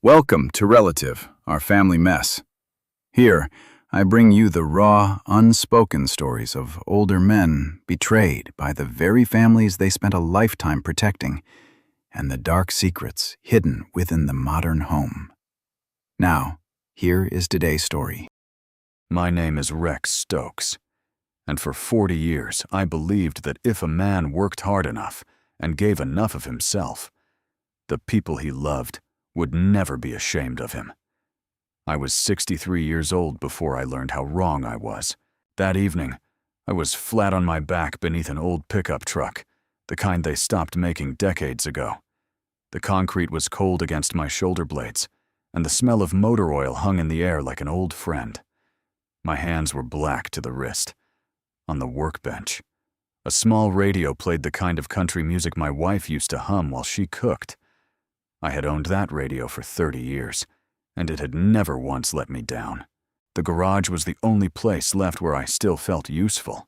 Welcome to Relative, our family mess. Here, I bring you the raw, unspoken stories of older men betrayed by the very families they spent a lifetime protecting, and the dark secrets hidden within the modern home. Now, here is today's story. My name is Rex Stokes, and for 40 years I believed that if a man worked hard enough and gave enough of himself, the people he loved would never be ashamed of him. I was 63 years old before I learned how wrong I was. That evening, I was flat on my back beneath an old pickup truck, the kind they stopped making decades ago. The concrete was cold against my shoulder blades, and the smell of motor oil hung in the air like an old friend. My hands were black to the wrist. On the workbench, a small radio played the kind of country music my wife used to hum while she cooked. I had owned that radio for 30 years, and it had never once let me down. The garage was the only place left where I still felt useful.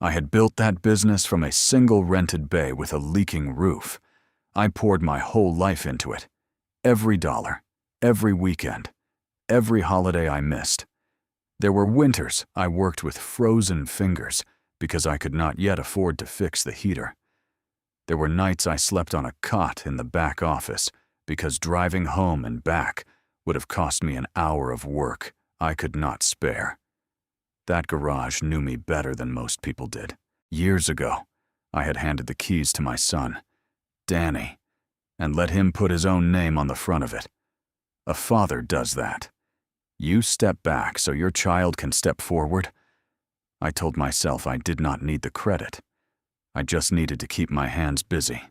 I had built that business from a single rented bay with a leaking roof. I poured my whole life into it. Every dollar, every weekend, every holiday I missed. There were winters I worked with frozen fingers because I could not yet afford to fix the heater. There were nights I slept on a cot in the back office because driving home and back would have cost me an hour of work I could not spare. That garage knew me better than most people did. Years ago, I had handed the keys to my son, Danny, and let him put his own name on the front of it. A father does that. You step back so your child can step forward. I told myself I did not need the credit. I just needed to keep my hands busy.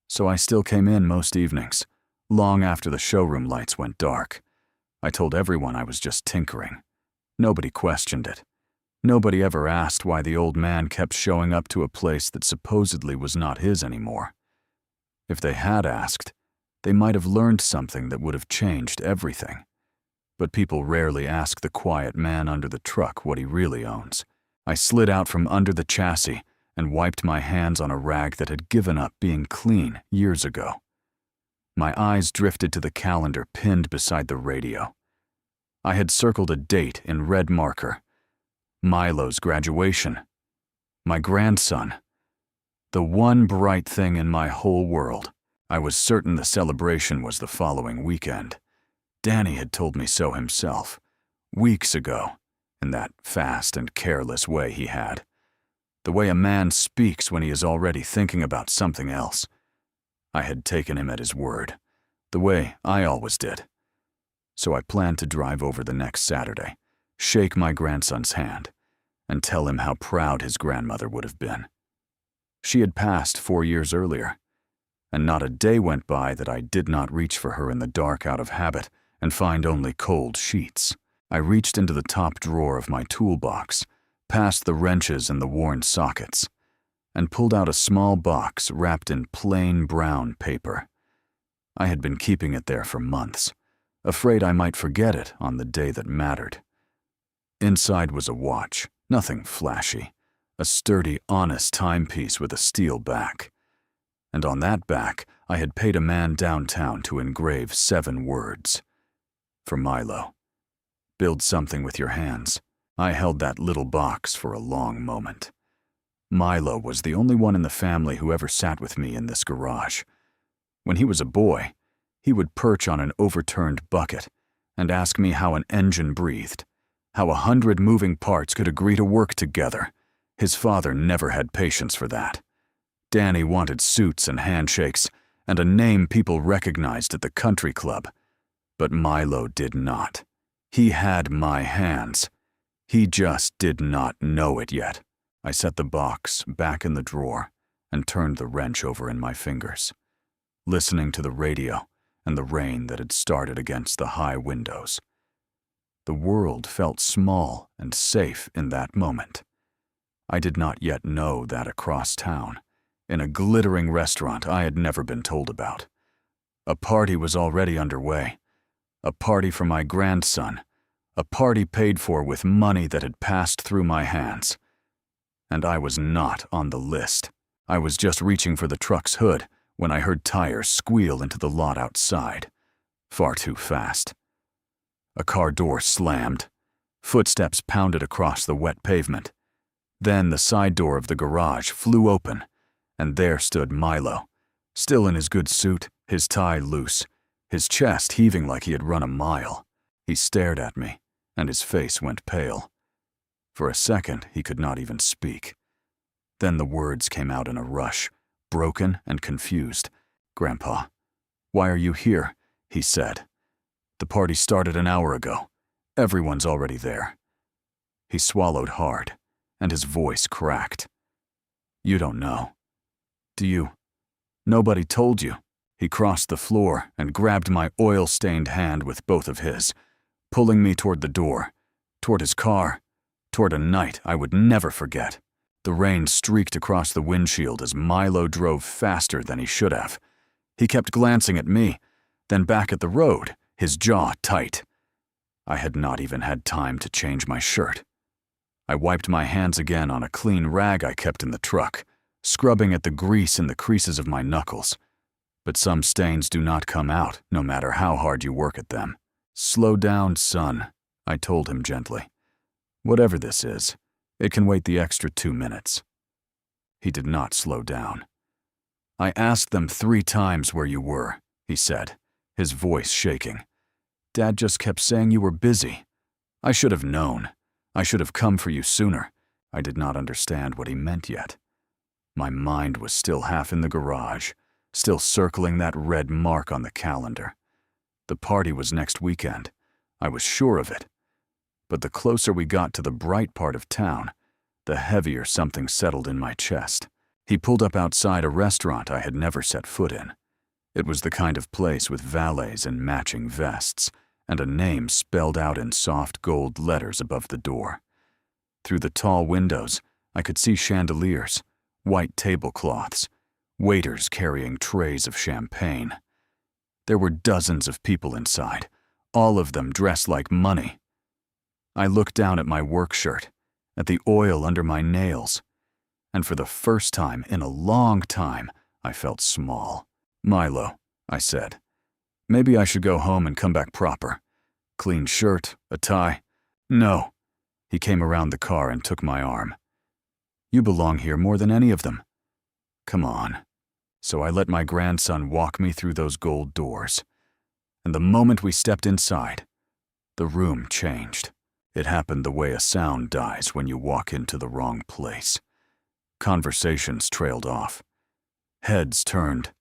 So I still came in most evenings, long after the showroom lights went dark. I told everyone I was just tinkering. Nobody questioned it. Nobody ever asked why the old man kept showing up to a place that supposedly was not his anymore. If they had asked, they might have learned something that would have changed everything. But people rarely ask the quiet man under the truck what he really owns. I slid out from under the chassis and wiped my hands on a rag that had given up being clean years ago. My eyes drifted to the calendar pinned beside the radio. I had circled a date in red marker. Milo's graduation. My grandson. The one bright thing in my whole world. I was certain the celebration was the following weekend. Danny had told me so himself, weeks ago, in that fast and careless way he had. The way a man speaks when he is already thinking about something else. I had taken him at his word, the way I always did. So I planned to drive over the next Saturday, shake my grandson's hand, and tell him how proud his grandmother would have been. She had passed 4 years earlier, and not a day went by that I did not reach for her in the dark out of habit and find only cold sheets. I reached into the top drawer of my toolbox, past the wrenches and the worn sockets, and pulled out a small box wrapped in plain brown paper. I had been keeping it there for months, afraid I might forget it on the day that mattered. Inside was a watch, nothing flashy, a sturdy, honest timepiece with a steel back. And on that back, I had paid a man downtown to engrave 7 words. For Milo. Build something with your hands. I held that little box for a long moment. Milo was the only one in the family who ever sat with me in this garage. When he was a boy, he would perch on an overturned bucket and ask me how an engine breathed, how 100 moving parts could agree to work together. His father never had patience for that. Danny wanted suits and handshakes and a name people recognized at the country club. But Milo did not. He had my hands. He just did not know it yet. I set the box back in the drawer and turned the wrench over in my fingers, listening to the radio and the rain that had started against the high windows. The world felt small and safe in that moment. I did not yet know that across town, in a glittering restaurant I had never been told about, a party was already underway. A party for my grandson, a party paid for with money that had passed through my hands. And I was not on the list. I was just reaching for the truck's hood when I heard tires squeal into the lot outside. Far too fast. A car door slammed. Footsteps pounded across the wet pavement. Then the side door of the garage flew open, and there stood Milo, still in his good suit, his tie loose, his chest heaving like he had run a mile. He stared at me, and his face went pale. For a second, he could not even speak. Then the words came out in a rush, broken and confused. "Grandpa, why are you here?" he said. "The party started an hour ago. Everyone's already there." He swallowed hard, and his voice cracked. "You don't know. Do you? Nobody told you." He crossed the floor and grabbed my oil-stained hand with both of his, pulling me toward the door, toward his car, toward a night I would never forget. The rain streaked across the windshield as Milo drove faster than he should have. He kept glancing at me, then back at the road, his jaw tight. I had not even had time to change my shirt. I wiped my hands again on a clean rag I kept in the truck, scrubbing at the grease in the creases of my knuckles. But some stains do not come out, no matter how hard you work at them. "Slow down, son," I told him gently. "Whatever this is, it can wait the extra 2 minutes." He did not slow down. "I asked them 3 times where you were," he said, his voice shaking. "Dad just kept saying you were busy. I should have known. I should have come for you sooner." I did not understand what he meant yet. My mind was still half in the garage, still circling that red mark on the calendar. The party was next weekend. I was sure of it. But the closer we got to the bright part of town, the heavier something settled in my chest. He pulled up outside a restaurant I had never set foot in. It was the kind of place with valets in matching vests, and a name spelled out in soft gold letters above the door. Through the tall windows, I could see chandeliers, white tablecloths, waiters carrying trays of champagne. There were dozens of people inside, all of them dressed like money. I looked down at my work shirt, at the oil under my nails, and for the first time in a long time, I felt small. "Milo," I said, "maybe I should go home and come back proper. Clean shirt, a tie." "No." He came around the car and took my arm. "You belong here more than any of them. Come on." So I let my grandson walk me through those gold doors. And the moment we stepped inside, the room changed. It happened the way a sound dies when you walk into the wrong place. Conversations trailed off. Heads turned.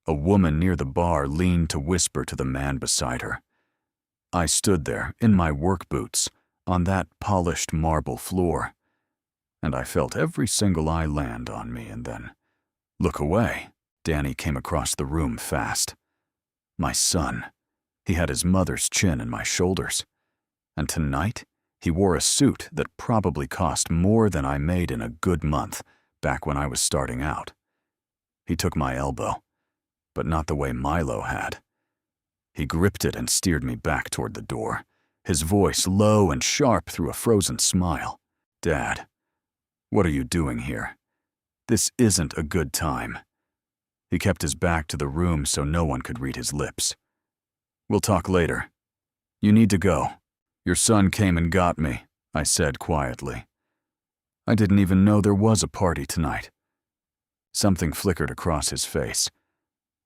A woman near the bar leaned to whisper to the man beside her. I stood there, in my work boots, on that polished marble floor, and I felt every single eye land on me and then look away. Danny came across the room fast. My son. He had his mother's chin in my shoulders. And tonight, he wore a suit that probably cost more than I made in a good month back when I was starting out. He took my elbow, but not the way Milo had. He gripped it and steered me back toward the door, his voice low and sharp through a frozen smile. "Dad, what are you doing here? This isn't a good time." He kept his back to the room so no one could read his lips. "We'll talk later. You need to go." "Your son came and got me," I said quietly. I didn't even know there was a party tonight. Something flickered across his face.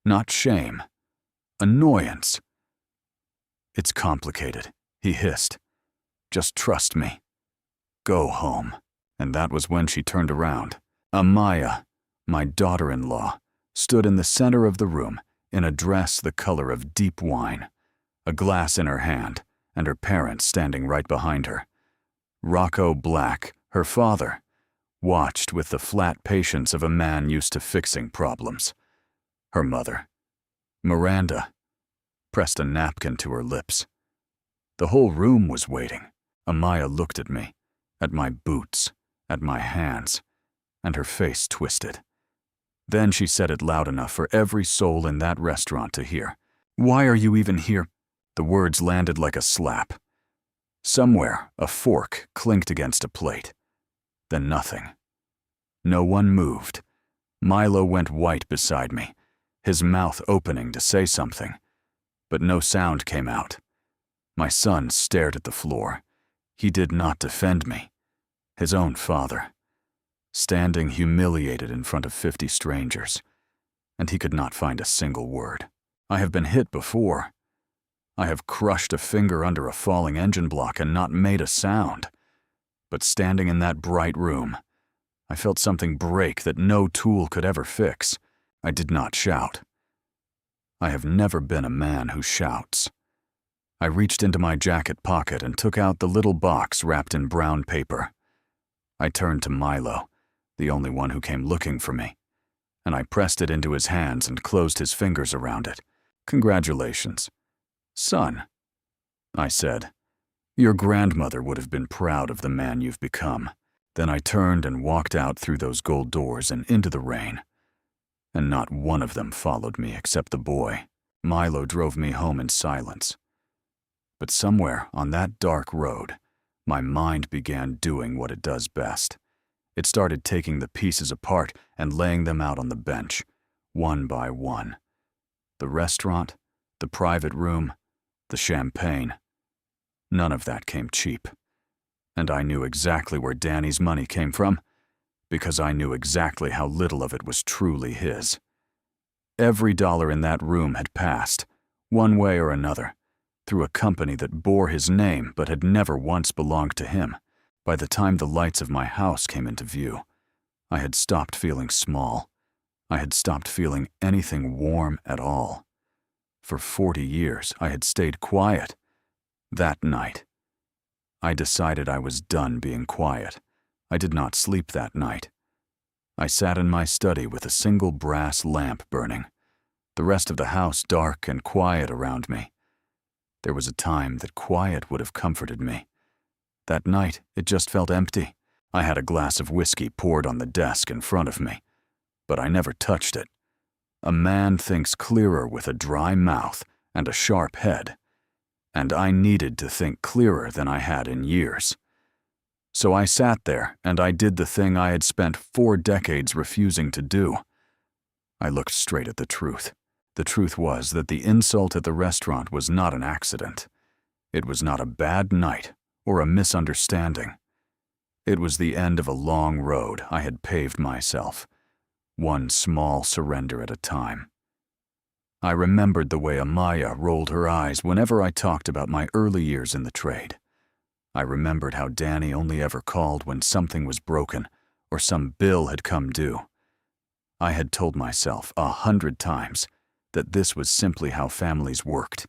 Not shame. Annoyance. "It's complicated," he hissed. "Just trust me. Go home." And that was when she turned around. Amaya, my daughter-in-law, stood in the center of the room in a dress the color of deep wine, a glass in her hand, and her parents standing right behind her. Rocco Black, her father, watched with the flat patience of a man used to fixing problems. Her mother, Miranda, pressed a napkin to her lips. The whole room was waiting. Amaya looked at me, at my boots, at my hands, and her face twisted. Then she said it loud enough for every soul in that restaurant to hear. "Why are you even here?" The words landed like a slap. Somewhere, a fork clinked against a plate. Then nothing. No one moved. Milo went white beside me, his mouth opening to say something. but no sound came out. My son stared at the floor. He did not defend me. His own father. Standing humiliated in front of 50 strangers. And he could not find a single word. I have been hit before. I have crushed a finger under a falling engine block and not made a sound. But standing in that bright room, I felt something break that no tool could ever fix. I did not shout. I have never been a man who shouts. I reached into my jacket pocket and took out the little box wrapped in brown paper. I turned to Milo, the only one who came looking for me, and I pressed it into his hands and closed his fingers around it. "Congratulations. Son," I said, "your grandmother would have been proud of the man you've become." Then I turned and walked out through those gold doors and into the rain. And not one of them followed me except the boy. Milo drove me home in silence. But somewhere on that dark road, my mind began doing what it does best. It started taking the pieces apart and laying them out on the bench, one by one. The restaurant, the private room, the champagne. None of that came cheap. And I knew exactly where Danny's money came from, because I knew exactly how little of it was truly his. Every dollar in that room had passed, one way or another, through a company that bore his name but had never once belonged to him. By the time the lights of my house came into view, I had stopped feeling small. I had stopped feeling anything warm at all. For 40 years, I had stayed quiet. That night, I decided I was done being quiet. I did not sleep that night. I sat in my study with a single brass lamp burning, the rest of the house dark and quiet around me. There was a time that quiet would have comforted me. That night, it just felt empty. I had a glass of whiskey poured on the desk in front of me, but I never touched it. A man thinks clearer with a dry mouth and a sharp head, and I needed to think clearer than I had in years. So I sat there and I did the thing I had spent 4 decades refusing to do. I looked straight at the truth. The truth was that the insult at the restaurant was not an accident. It was not a bad night or a misunderstanding. It was the end of a long road I had paved myself, one small surrender at a time. I remembered the way Amaya rolled her eyes whenever I talked about my early years in the trade. I remembered how Danny only ever called when something was broken or some bill had come due. I had told myself 100 times that this was simply how families worked.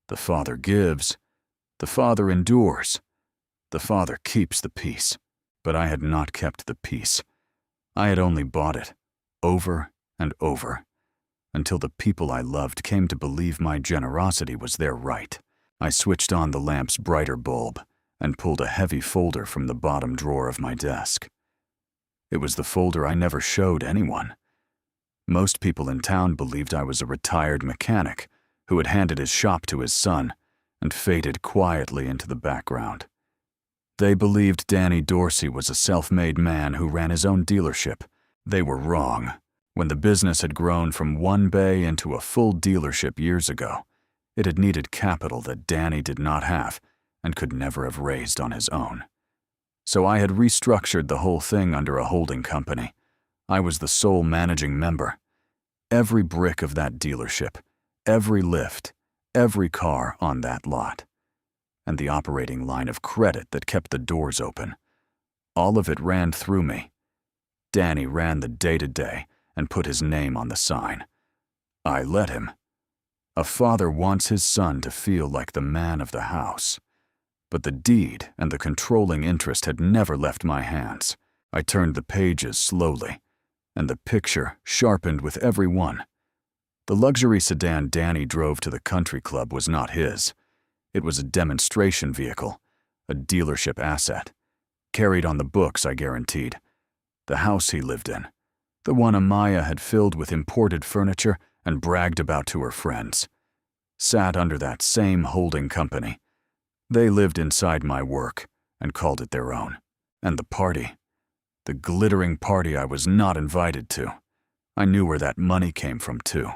The father gives, the father endures, the father keeps the peace. But I had not kept the peace. I had only bought it, over and over, until the people I loved came to believe my generosity was their right. I switched on the lamp's brighter bulb and pulled a heavy folder from the bottom drawer of my desk. It was the folder I never showed anyone. Most people in town believed I was a retired mechanic who had handed his shop to his son and faded quietly into the background. They believed Danny Dorsey was a self-made man who ran his own dealership. They were wrong. When the business had grown from one bay into a full dealership years ago, it had needed capital that Danny did not have and could never have raised on his own. So I had restructured the whole thing under a holding company. I was the sole managing member. Every brick of that dealership, every lift, every car on that lot, and the operating line of credit that kept the doors open. All of it ran through me. Danny ran the day-to-day and put his name on the sign. I let him. A father wants his son to feel like the man of the house. But the deed and the controlling interest had never left my hands. I turned the pages slowly, and the picture sharpened with every one. The luxury sedan Danny drove to the country club was not his. It was a demonstration vehicle, a dealership asset. Carried on the books, I guaranteed. The house he lived in, the one Amaya had filled with imported furniture and bragged about to her friends, sat under that same holding company. They lived inside my work and called it their own. And the party, the glittering party I was not invited to, I knew where that money came from too.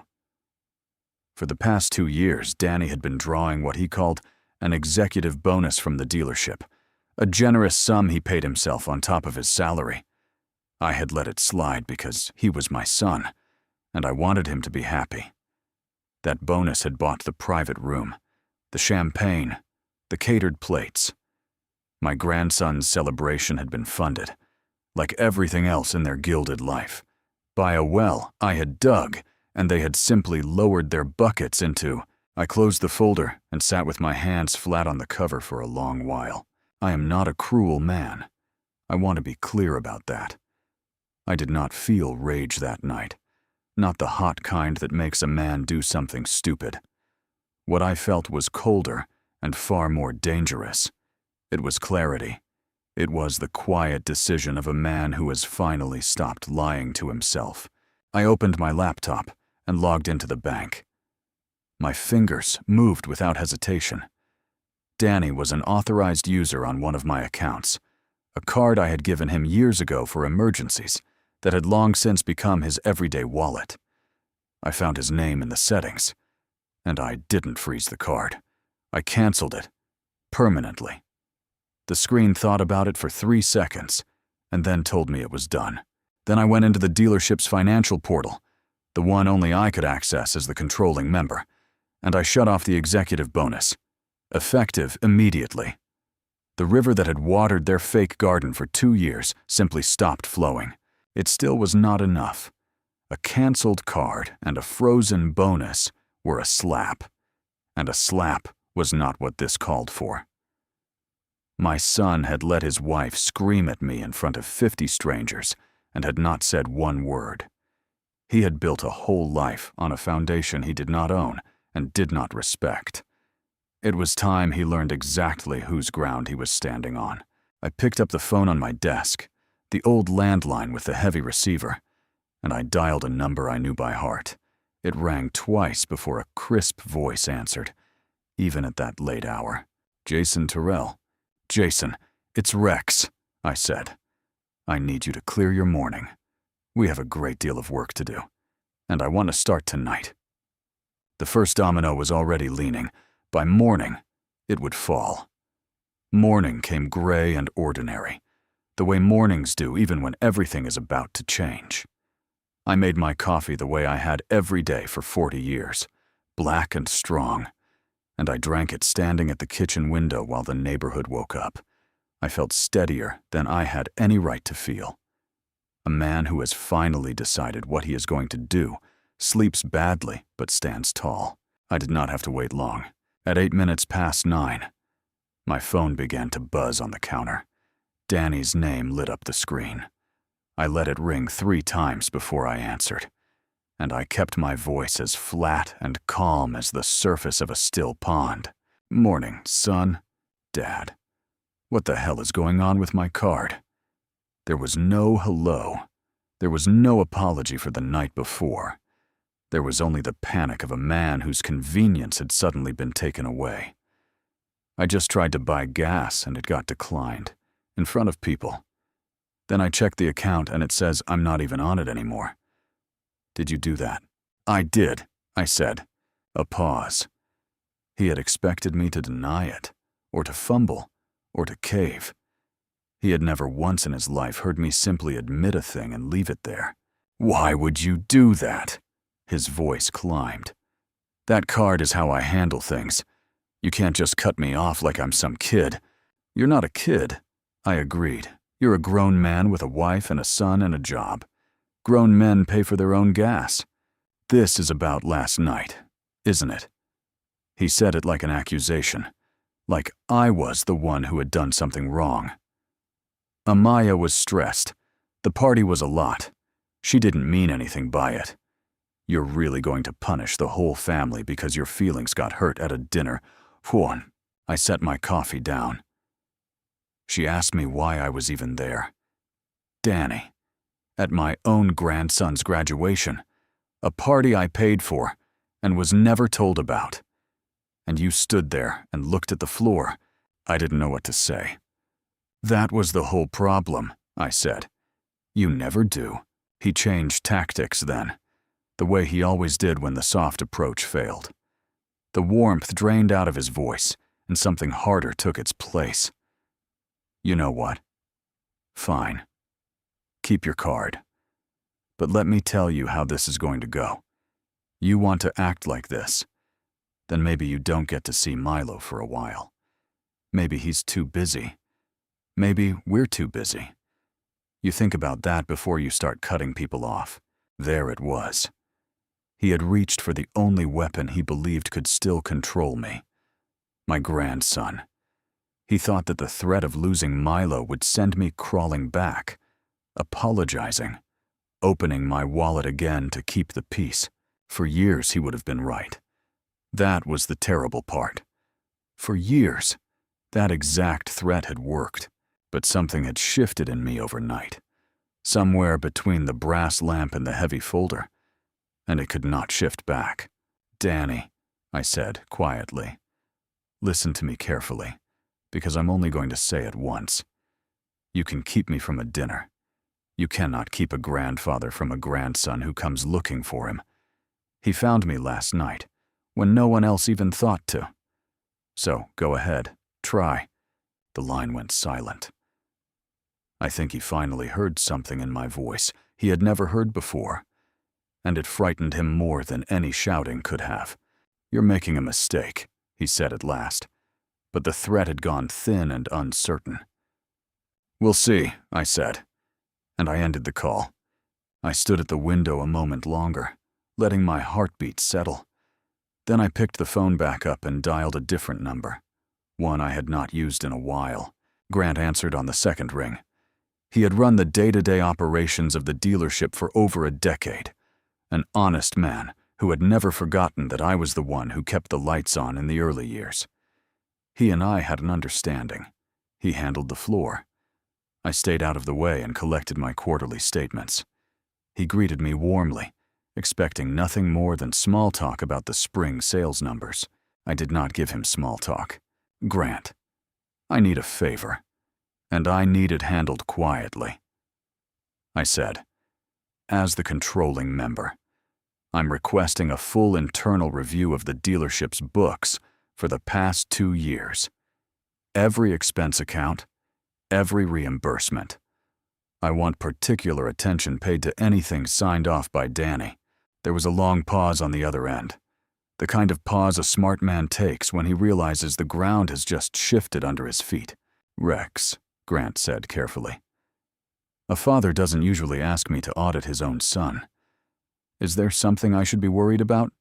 For the past 2 years, Danny had been drawing what he called an executive bonus from the dealership, a generous sum he paid himself on top of his salary. I had let it slide because he was my son, and I wanted him to be happy. That bonus had bought the private room, the champagne, the catered plates. My grandson's celebration had been funded, like everything else in their gilded life, by a well I had dug and they had simply lowered their buckets into. I closed the folder and sat with my hands flat on the cover for a long while. I am not a cruel man. I want to be clear about that. I did not feel rage that night, not the hot kind that makes a man do something stupid. What I felt was colder and far more dangerous. It was clarity. It was the quiet decision of a man who has finally stopped lying to himself. I opened my laptop and logged into the bank. My fingers moved without hesitation. Danny was an authorized user on one of my accounts, a card I had given him years ago for emergencies that had long since become his everyday wallet. I found his name in the settings, and I didn't freeze the card. I canceled it, permanently. The screen thought about it for 3 seconds, and then told me it was done. Then I went into the dealership's financial portal, the one only I could access as the controlling member, and I shut off the executive bonus, effective immediately. The river that had watered their fake garden for 2 years simply stopped flowing. It still was not enough. A canceled card and a frozen bonus were a slap, and a slap was not what this called for. My son had let his wife scream at me in front of 50 strangers and had not said one word. He had built a whole life on a foundation he did not own and did not respect. It was time he learned exactly whose ground he was standing on. I picked up the phone on my desk, the old landline with the heavy receiver, and I dialed a number I knew by heart. It rang twice before a crisp voice answered, even at that late hour. Jason Terrell. Jason, it's Rex, I said. I need you to clear your morning. We have a great deal of work to do, and I want to start tonight. The first domino was already leaning. By morning, it would fall. Morning came gray and ordinary, the way mornings do even when everything is about to change. I made my coffee the way I had every day for 40 years, black and strong, and I drank it standing at the kitchen window while the neighborhood woke up. I felt steadier than I had any right to feel. A man who has finally decided what he is going to do sleeps badly but stands tall. I did not have to wait long. At 9:08, my phone began to buzz on the counter. Danny's name lit up the screen. I let it ring 3 times before I answered, and I kept my voice as flat and calm as the surface of a still pond. Morning, son. Dad. What the hell is going on with my card? There was no hello. There was no apology for the night before. There was only the panic of a man whose convenience had suddenly been taken away. I just tried to buy gas and it got declined, in front of people. Then I checked the account and it says I'm not even on it anymore. Did you do that? I did, I said. A pause. He had expected me to deny it, or to fumble, or to cave. He had never once in his life heard me simply admit a thing and leave it there. Why would you do that? His voice climbed. That card is how I handle things. You can't just cut me off like I'm some kid. You're not a kid, I agreed. You're a grown man with a wife and a son and a job. Grown men pay for their own gas. This is about last night, isn't it? He said it like an accusation, like I was the one who had done something wrong. Amaya was stressed. The party was a lot. She didn't mean anything by it. You're really going to punish the whole family because your feelings got hurt at a dinner. Juan. I set my coffee down. She asked me why I was even there. Danny. At my own grandson's graduation. A party I paid for and was never told about. And you stood there and looked at the floor. I didn't know what to say. That was the whole problem, I said. You never do. He changed tactics then. the way he always did when the soft approach failed. The warmth drained out of his voice, and something harder took its place. You know what? Fine. Keep your card. But let me tell you how this is going to go. You want to act like this, then maybe you don't get to see Milo for a while. Maybe he's too busy. Maybe we're too busy. You think about that before you start cutting people off. There it was. He had reached for the only weapon he believed could still control me. My grandson. He thought that the threat of losing Milo would send me crawling back, apologizing, opening my wallet again to keep the peace. For years he would have been right. That was the terrible part. For years, that exact threat had worked, but something had shifted in me overnight, somewhere between the brass lamp and the heavy folder, and it could not shift back. Danny, I said quietly, listen to me carefully, because I'm only going to say it once. You can keep me from a dinner. You cannot keep a grandfather from a grandson who comes looking for him. He found me last night, when no one else even thought to. So, go ahead, try. The line went silent. I think he finally heard something in my voice he had never heard before, and it frightened him more than any shouting could have. You're making a mistake, he said at last, but the threat had gone thin and uncertain. We'll see, I said, and I ended the call. I stood at the window a moment longer, letting my heartbeat settle. Then I picked the phone back up and dialed a different number, one I had not used in a while. Grant answered on the second ring. He had run the day-to-day operations of the dealership for over a decade, an honest man who had never forgotten that I was the one who kept the lights on in the early years. He and I had an understanding. He handled the floor. I stayed out of the way and collected my quarterly statements. He greeted me warmly, expecting nothing more than small talk about the spring sales numbers. I did not give him small talk. Grant, I need a favor, and I need it handled quietly. I said, as the controlling member, I'm requesting a full internal review of the dealership's books for the past 2 years. Every expense account, every reimbursement. I want particular attention paid to anything signed off by Danny. There was a long pause on the other end, the kind of pause a smart man takes when he realizes the ground has just shifted under his feet. Rex, Grant said carefully. A father doesn't usually ask me to audit his own son. Is there something I should be worried about?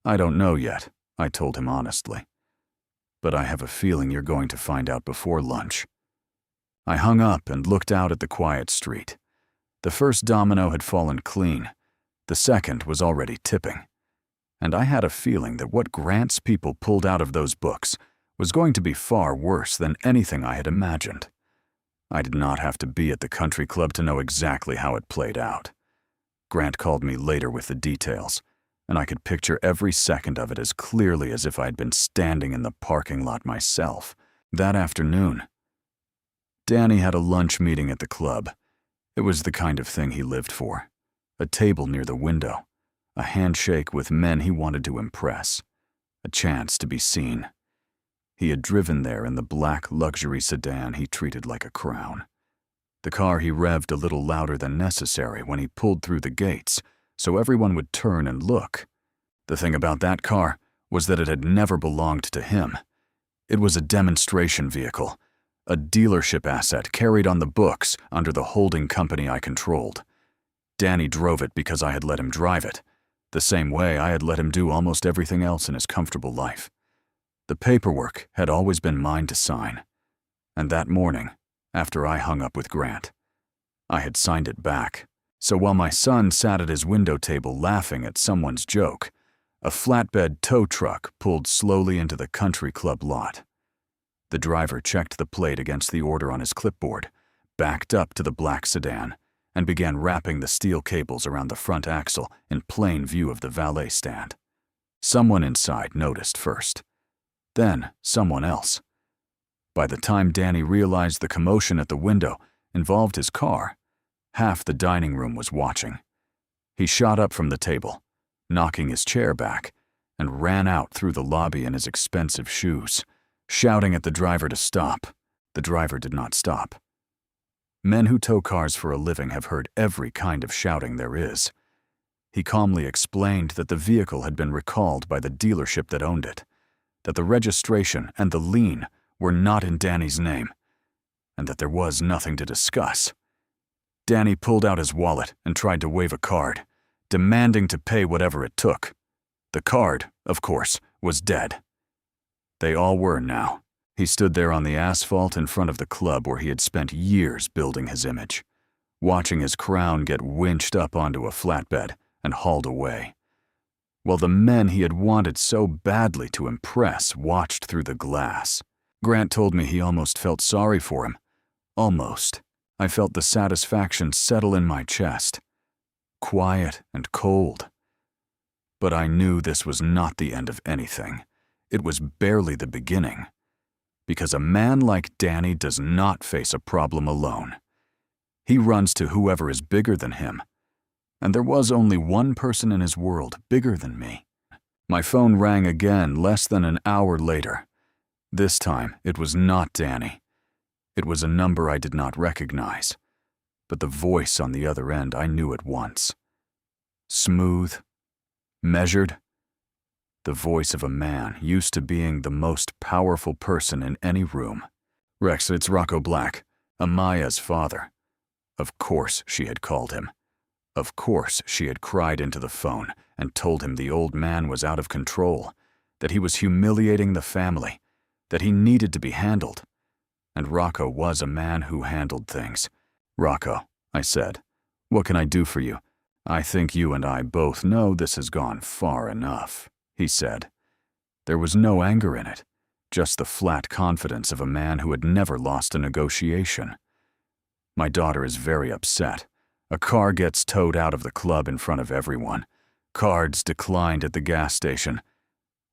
I don't know yet, I told him honestly. But I have a feeling you're going to find out before lunch. I hung up and looked out at the quiet street. The first domino had fallen clean. The second was already tipping. And I had a feeling that what Grant's people pulled out of those books was going to be far worse than anything I had imagined. I did not have to be at the country club to know exactly how it played out. Grant called me later with the details, and I could picture every second of it as clearly as if I had been standing in the parking lot myself. That afternoon, Danny had a lunch meeting at the club. It was the kind of thing he lived for. A table near the window, a handshake with men he wanted to impress, a chance to be seen. He had driven there in the black luxury sedan he treated like a crown. The car he revved a little louder than necessary when he pulled through the gates, so everyone would turn and look. The thing about that car was that it had never belonged to him. It was a demonstration vehicle, a dealership asset carried on the books under the holding company I controlled. Danny drove it because I had let him drive it, the same way I had let him do almost everything else in his comfortable life. The paperwork had always been mine to sign, and that morning, after I hung up with Grant, I had signed it back. So while my son sat at his window table laughing at someone's joke, a flatbed tow truck pulled slowly into the country club lot. The driver checked the plate against the order on his clipboard, backed up to the black sedan, and began wrapping the steel cables around the front axle in plain view of the valet stand. Someone inside noticed first. Then someone else. By the time Danny realized the commotion at the window involved his car, half the dining room was watching. He shot up from the table, knocking his chair back, and ran out through the lobby in his expensive shoes, shouting at the driver to stop. The driver did not stop. Men who tow cars for a living have heard every kind of shouting there is. He calmly explained that the vehicle had been recalled by the dealership that owned it, that the registration and the lien were not in Danny's name, and that there was nothing to discuss. Danny pulled out his wallet and tried to wave a card, demanding to pay whatever it took. The card, of course, was dead. They all were now. He stood there on the asphalt in front of the club where he had spent years building his image, watching his crown get winched up onto a flatbed and hauled away, while the men he had wanted so badly to impress watched through the glass. Grant told me he almost felt sorry for him. Almost. I felt the satisfaction settle in my chest, quiet and cold. But I knew this was not the end of anything. It was barely the beginning. Because a man like Danny does not face a problem alone. He runs to whoever is bigger than him. And there was only one person in his world bigger than me. My phone rang again less than an hour later. This time, it was not Danny. It was a number I did not recognize. But the voice on the other end I knew at once. Smooth, measured. The voice of a man used to being the most powerful person in any room. "Rex, it's Rocco Black, Amaya's father." Of course she had called him. Of course she had cried into the phone and told him the old man was out of control, that he was humiliating the family, that he needed to be handled. And Rocco was a man who handled things. "Rocco," I said, "what can I do for you? I think you and I both know this has gone far enough," he said. There was no anger in it, just the flat confidence of a man who had never lost a negotiation. "My daughter is very upset. A car gets towed out of the club in front of everyone. Cards declined at the gas station.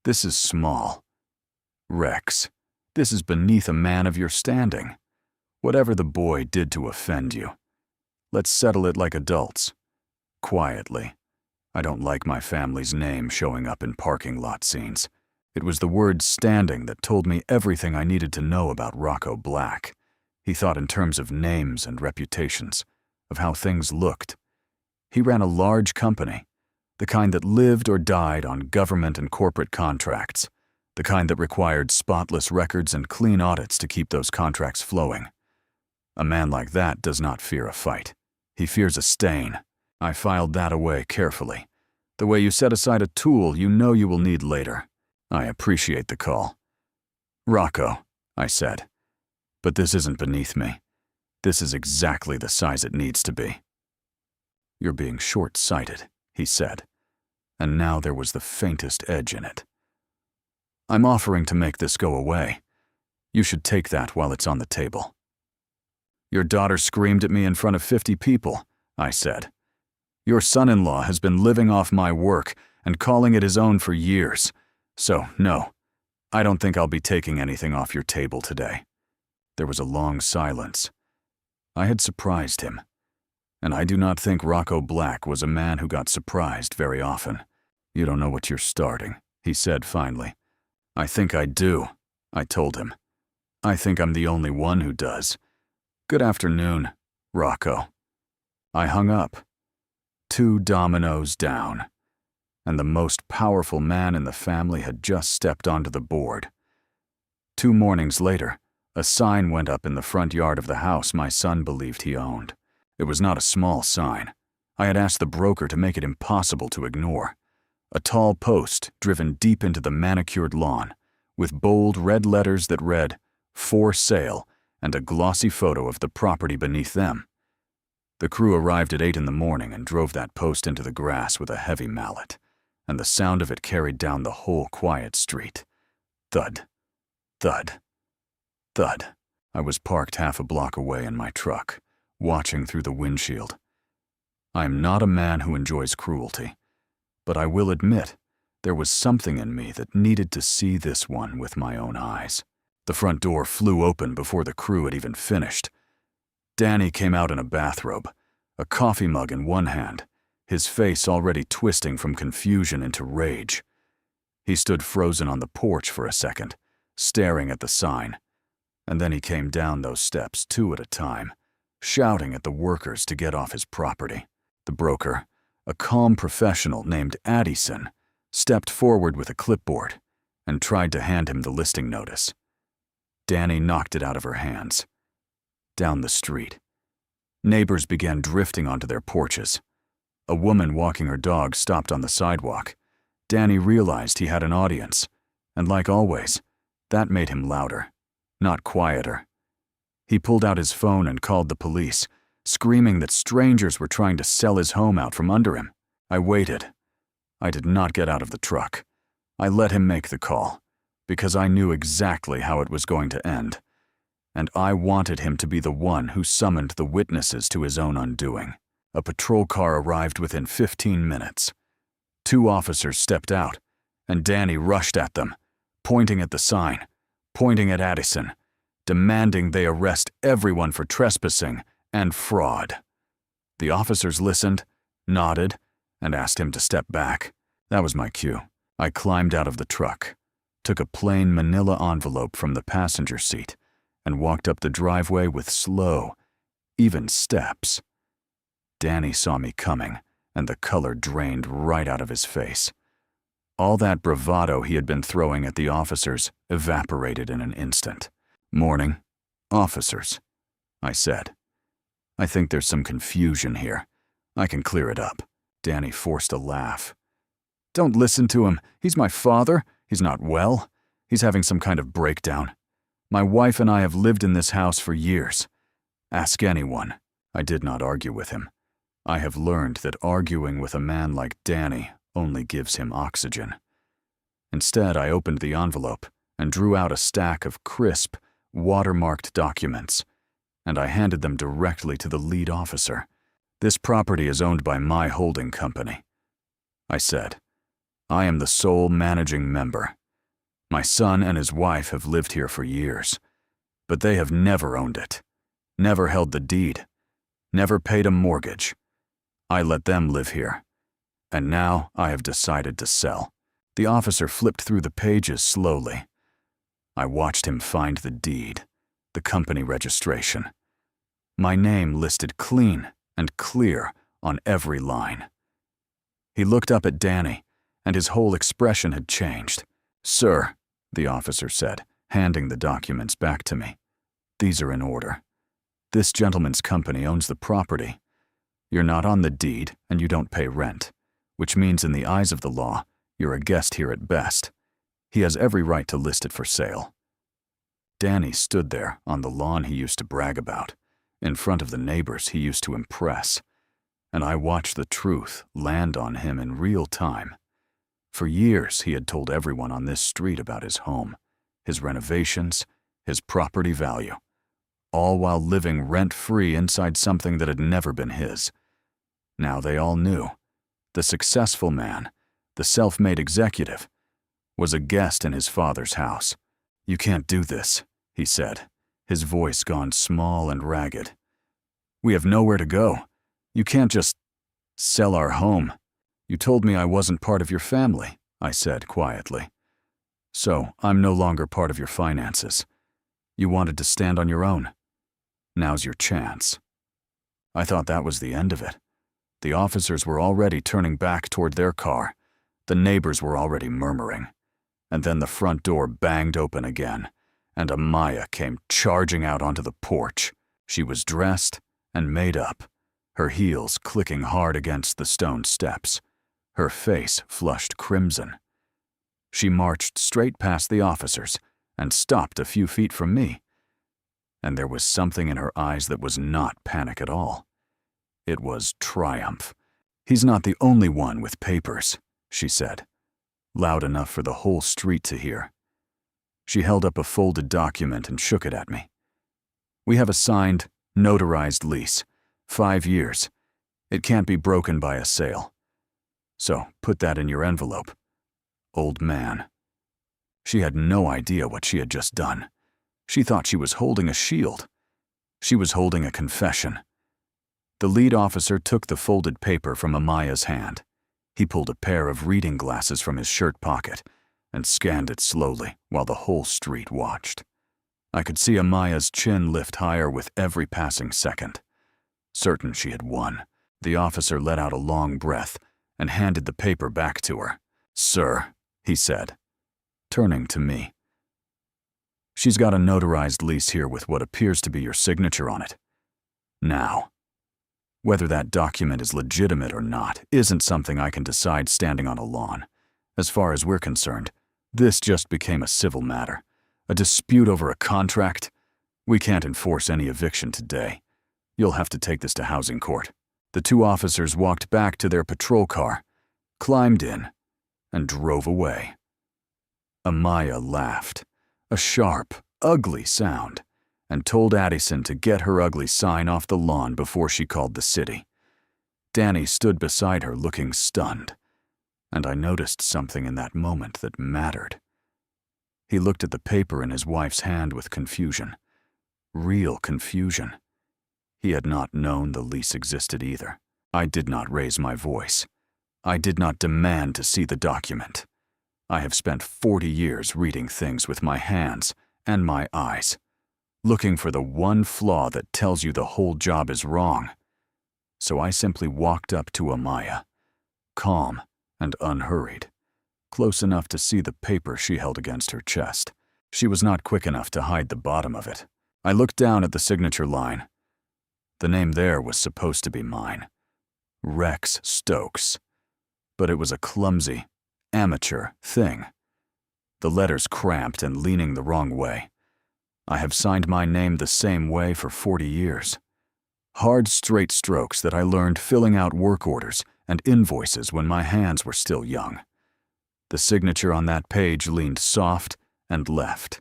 This is small. Rex, this is beneath a man of your standing. Whatever the boy did to offend you, let's settle it like adults. Quietly. I don't like my family's name showing up in parking lot scenes." It was the word standing that told me everything I needed to know about Rocco Black. He thought in terms of names and reputations, of how things looked. He ran a large company, the kind that lived or died on government and corporate contracts, the kind that required spotless records and clean audits to keep those contracts flowing. A man like that does not fear a fight. He fears a stain. I filed that away carefully. The way you set aside a tool you know you will need later. I appreciate the call. "Rocco," I said, "but this isn't beneath me. This is exactly the size it needs to be." "You're being short-sighted," he said, and now there was the faintest edge in it. "I'm offering to make this go away. You should take that while it's on the table." "Your daughter screamed at me in front of 50 people, I said. "Your son-in-law has been living off my work and calling it his own for years. So, no, I don't think I'll be taking anything off your table today." There was a long silence. I had surprised him, and I do not think Rocco Black was a man who got surprised very often. "You don't know what you're starting," he said finally. "I think I do," I told him. "I think I'm the only one who does. Good afternoon, Rocco." I hung up. 2 dominoes down, and the most powerful man in the family had just stepped onto the board. 2 mornings later, a sign went up in the front yard of the house my son believed he owned. It was not a small sign. I had asked the broker to make it impossible to ignore. A tall post driven deep into the manicured lawn, with bold red letters that read, "For sale," and a glossy photo of the property beneath them. The crew arrived at 8 in the morning and drove that post into the grass with a heavy mallet, and the sound of it carried down the whole quiet street. Thud, thud, thud. I was parked half a block away in my truck, watching through the windshield. I am not a man who enjoys cruelty, but I will admit there was something in me that needed to see this one with my own eyes. The front door flew open before the crew had even finished. Danny came out in a bathrobe, a coffee mug in one hand, his face already twisting from confusion into rage. He stood frozen on the porch for a second, staring at the sign, and then he came down those steps 2 at a time, shouting at the workers to get off his property. The broker, a calm professional named Addison, stepped forward with a clipboard and tried to hand him the listing notice. Danny knocked it out of her hands. Down the street, neighbors began drifting onto their porches. A woman walking her dog stopped on the sidewalk. Danny realized he had an audience, and like always, that made him louder, not quieter. He pulled out his phone and called the police, screaming that strangers were trying to sell his home out from under him. I waited. I did not get out of the truck. I let him make the call, because I knew exactly how it was going to end, and I wanted him to be the one who summoned the witnesses to his own undoing. A patrol car arrived within 15 minutes. 2 officers stepped out, and Danny rushed at them, pointing at the sign, pointing at Addison, demanding they arrest everyone for trespassing and fraud. The officers listened, nodded, and asked him to step back. That was my cue. I climbed out of the truck, took a plain manila envelope from the passenger seat, and walked up the driveway with slow, even steps. Danny saw me coming, and the color drained right out of his face. All that bravado he had been throwing at the officers evaporated in an instant. "Morning, officers," I said. "I think there's some confusion here. I can clear it up." Danny forced a laugh. "Don't listen to him. He's my father. He's not well. He's having some kind of breakdown. My wife and I have lived in this house for years. Ask anyone." I did not argue with him. I have learned that arguing with a man like Danny only gives him oxygen. Instead, I opened the envelope and drew out a stack of crisp, watermarked documents, and I handed them directly to the lead officer. "This property is owned by my holding company," I said. "I am the sole managing member. My son and his wife have lived here for years, but they have never owned it, never held the deed, never paid a mortgage. I let them live here, and now I have decided to sell." The officer flipped through the pages slowly. I watched him find the deed, the company registration. My name listed clean and clear on every line. He looked up at Danny, and his whole expression had changed. "Sir," the officer said, handing the documents back to me, "these are in order. This gentleman's company owns the property. You're not on the deed, and you don't pay rent, which means in the eyes of the law, you're a guest here at best. He has every right to list it for sale." Danny stood there on the lawn he used to brag about, in front of the neighbors he used to impress, and I watched the truth land on him in real time. For years, he had told everyone on this street about his home, his renovations, his property value, all while living rent-free inside something that had never been his. Now they all knew. The successful man, the self-made executive, was a guest in his father's house. "You can't do this," he said, his voice gone small and ragged. "We have nowhere to go. You can't just sell our home." "You told me I wasn't part of your family," I said quietly. "So I'm no longer part of your finances. You wanted to stand on your own. Now's your chance." I thought that was the end of it. The officers were already turning back toward their car. The neighbors were already murmuring. And then the front door banged open again, and Amaya came charging out onto the porch. She was dressed and made up, her heels clicking hard against the stone steps, her face flushed crimson. She marched straight past the officers and stopped a few feet from me. And there was something in her eyes that was not panic at all. It was triumph. "He's not the only one with papers," she said, loud enough for the whole street to hear. She held up a folded document and shook it at me. "We have a signed, notarized lease, 5 years. It can't be broken by a sale. So put that in your envelope. Old man." She had no idea what she had just done. She thought she was holding a shield. She was holding a confession. The lead officer took the folded paper from Amaya's hand. He pulled a pair of reading glasses from his shirt pocket and scanned it slowly while the whole street watched. I could see Amaya's chin lift higher with every passing second. Certain she had won, the officer let out a long breath and handed the paper back to her. "Sir," he said, turning to me. "She's got a notarized lease here with what appears to be your signature on it. Now, whether that document is legitimate or not isn't something I can decide standing on a lawn. As far as we're concerned, this just became a civil matter. A dispute over a contract? We can't enforce any eviction today. You'll have to take this to housing court." The two officers walked back to their patrol car, climbed in, and drove away. Amaya laughed, a sharp, ugly sound, and told Addison to get her ugly sign off the lawn before she called the city. Danny stood beside her looking stunned, and I noticed something in that moment that mattered. He looked at the paper in his wife's hand with confusion. Real confusion. He had not known the lease existed either. I did not raise my voice. I did not demand to see the document. I have spent 40 years reading things with my hands and my eyes, looking for the one flaw that tells you the whole job is wrong. So I simply walked up to Amaya, calm and unhurried, close enough to see the paper she held against her chest. She was not quick enough to hide the bottom of it. I looked down at the signature line. The name there was supposed to be mine, Rex Stokes, but it was a clumsy, amateur thing. The letters cramped and leaning the wrong way. I have signed my name the same way for 40 years. Hard, straight strokes that I learned filling out work orders and invoices when my hands were still young. The signature on that page leaned soft and left.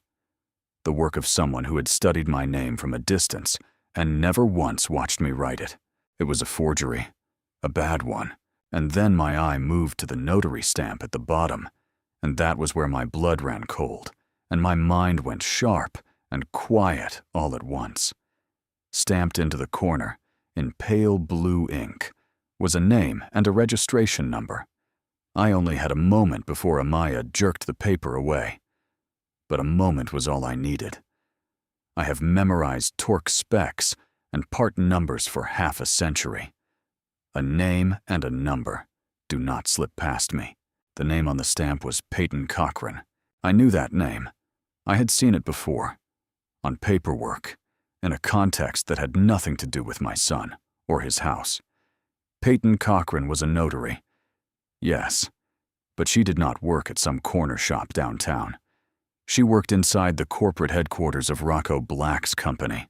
The work of someone who had studied my name from a distance and never once watched me write it. It was a forgery, a bad one, and then my eye moved to the notary stamp at the bottom, and that was where my blood ran cold, and my mind went sharp and quiet all at once. Stamped into the corner, in pale blue ink, was a name and a registration number. I only had a moment before Amaya jerked the paper away. But a moment was all I needed. I have memorized torque specs and part numbers for half a century. A name and a number do not slip past me. The name on the stamp was Peyton Cochran. I knew that name. I had seen it before, on paperwork, in a context that had nothing to do with my son or his house. Peyton Cochran was a notary. Yes, but she did not work at some corner shop downtown. She worked inside the corporate headquarters of Rocco Black's company.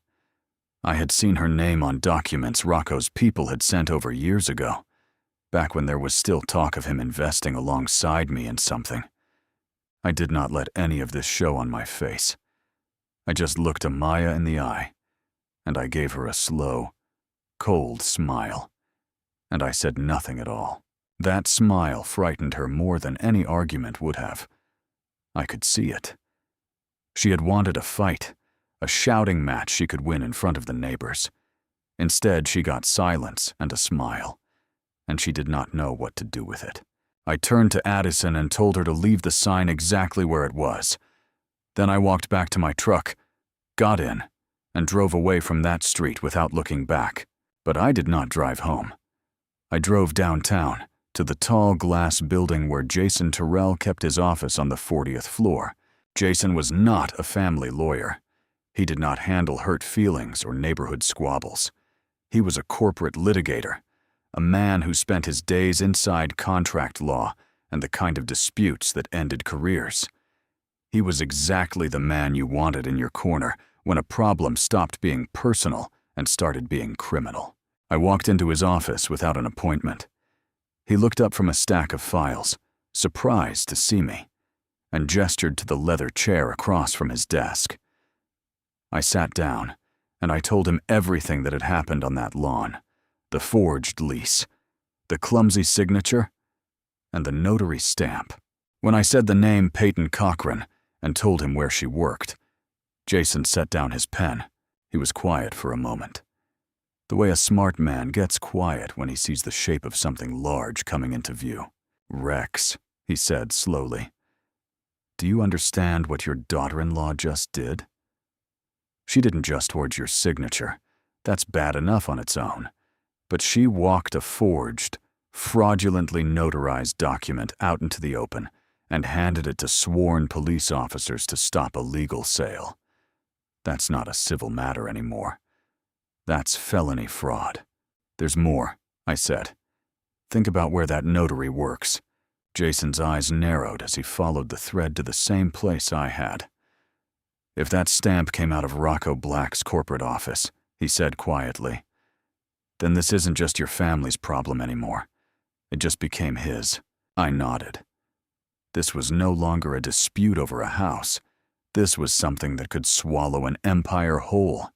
I had seen her name on documents Rocco's people had sent over years ago, back when there was still talk of him investing alongside me in something. I did not let any of this show on my face. I just looked Amaya in the eye, and I gave her a slow, cold smile, and I said nothing at all. That smile frightened her more than any argument would have. I could see it. She had wanted a fight, a shouting match she could win in front of the neighbors. Instead, she got silence and a smile, and she did not know what to do with it. I turned to Addison and told her to leave the sign exactly where it was. Then I walked back to my truck, got in, and drove away from that street without looking back. But I did not drive home. I drove downtown, to the tall glass building where Jason Terrell kept his office on the 40th floor. Jason was not a family lawyer. He did not handle hurt feelings or neighborhood squabbles. He was a corporate litigator, a man who spent his days inside contract law and the kind of disputes that ended careers. He was exactly the man you wanted in your corner when a problem stopped being personal and started being criminal. I walked into his office without an appointment. He looked up from a stack of files, surprised to see me, and gestured to the leather chair across from his desk. I sat down, and I told him everything that had happened on that lawn, the forged lease, the clumsy signature, and the notary stamp. When I said the name Peyton Cochran and told him where she worked, Jason set down his pen. He was quiet for a moment. The way a smart man gets quiet when he sees the shape of something large coming into view. "Rex," he said slowly, "do you understand what your daughter-in-law just did? She didn't just forge your signature. That's bad enough on its own. But she walked a forged, fraudulently notarized document out into the open and handed it to sworn police officers to stop a legal sale. That's not a civil matter anymore. That's felony fraud. There's more," I said. "Think about where that notary works." Jason's eyes narrowed as he followed the thread to the same place I had. "If that stamp came out of Rocco Black's corporate office," he said quietly, "then this isn't just your family's problem anymore. It just became his." I nodded. This was no longer a dispute over a house. This was something that could swallow an empire whole.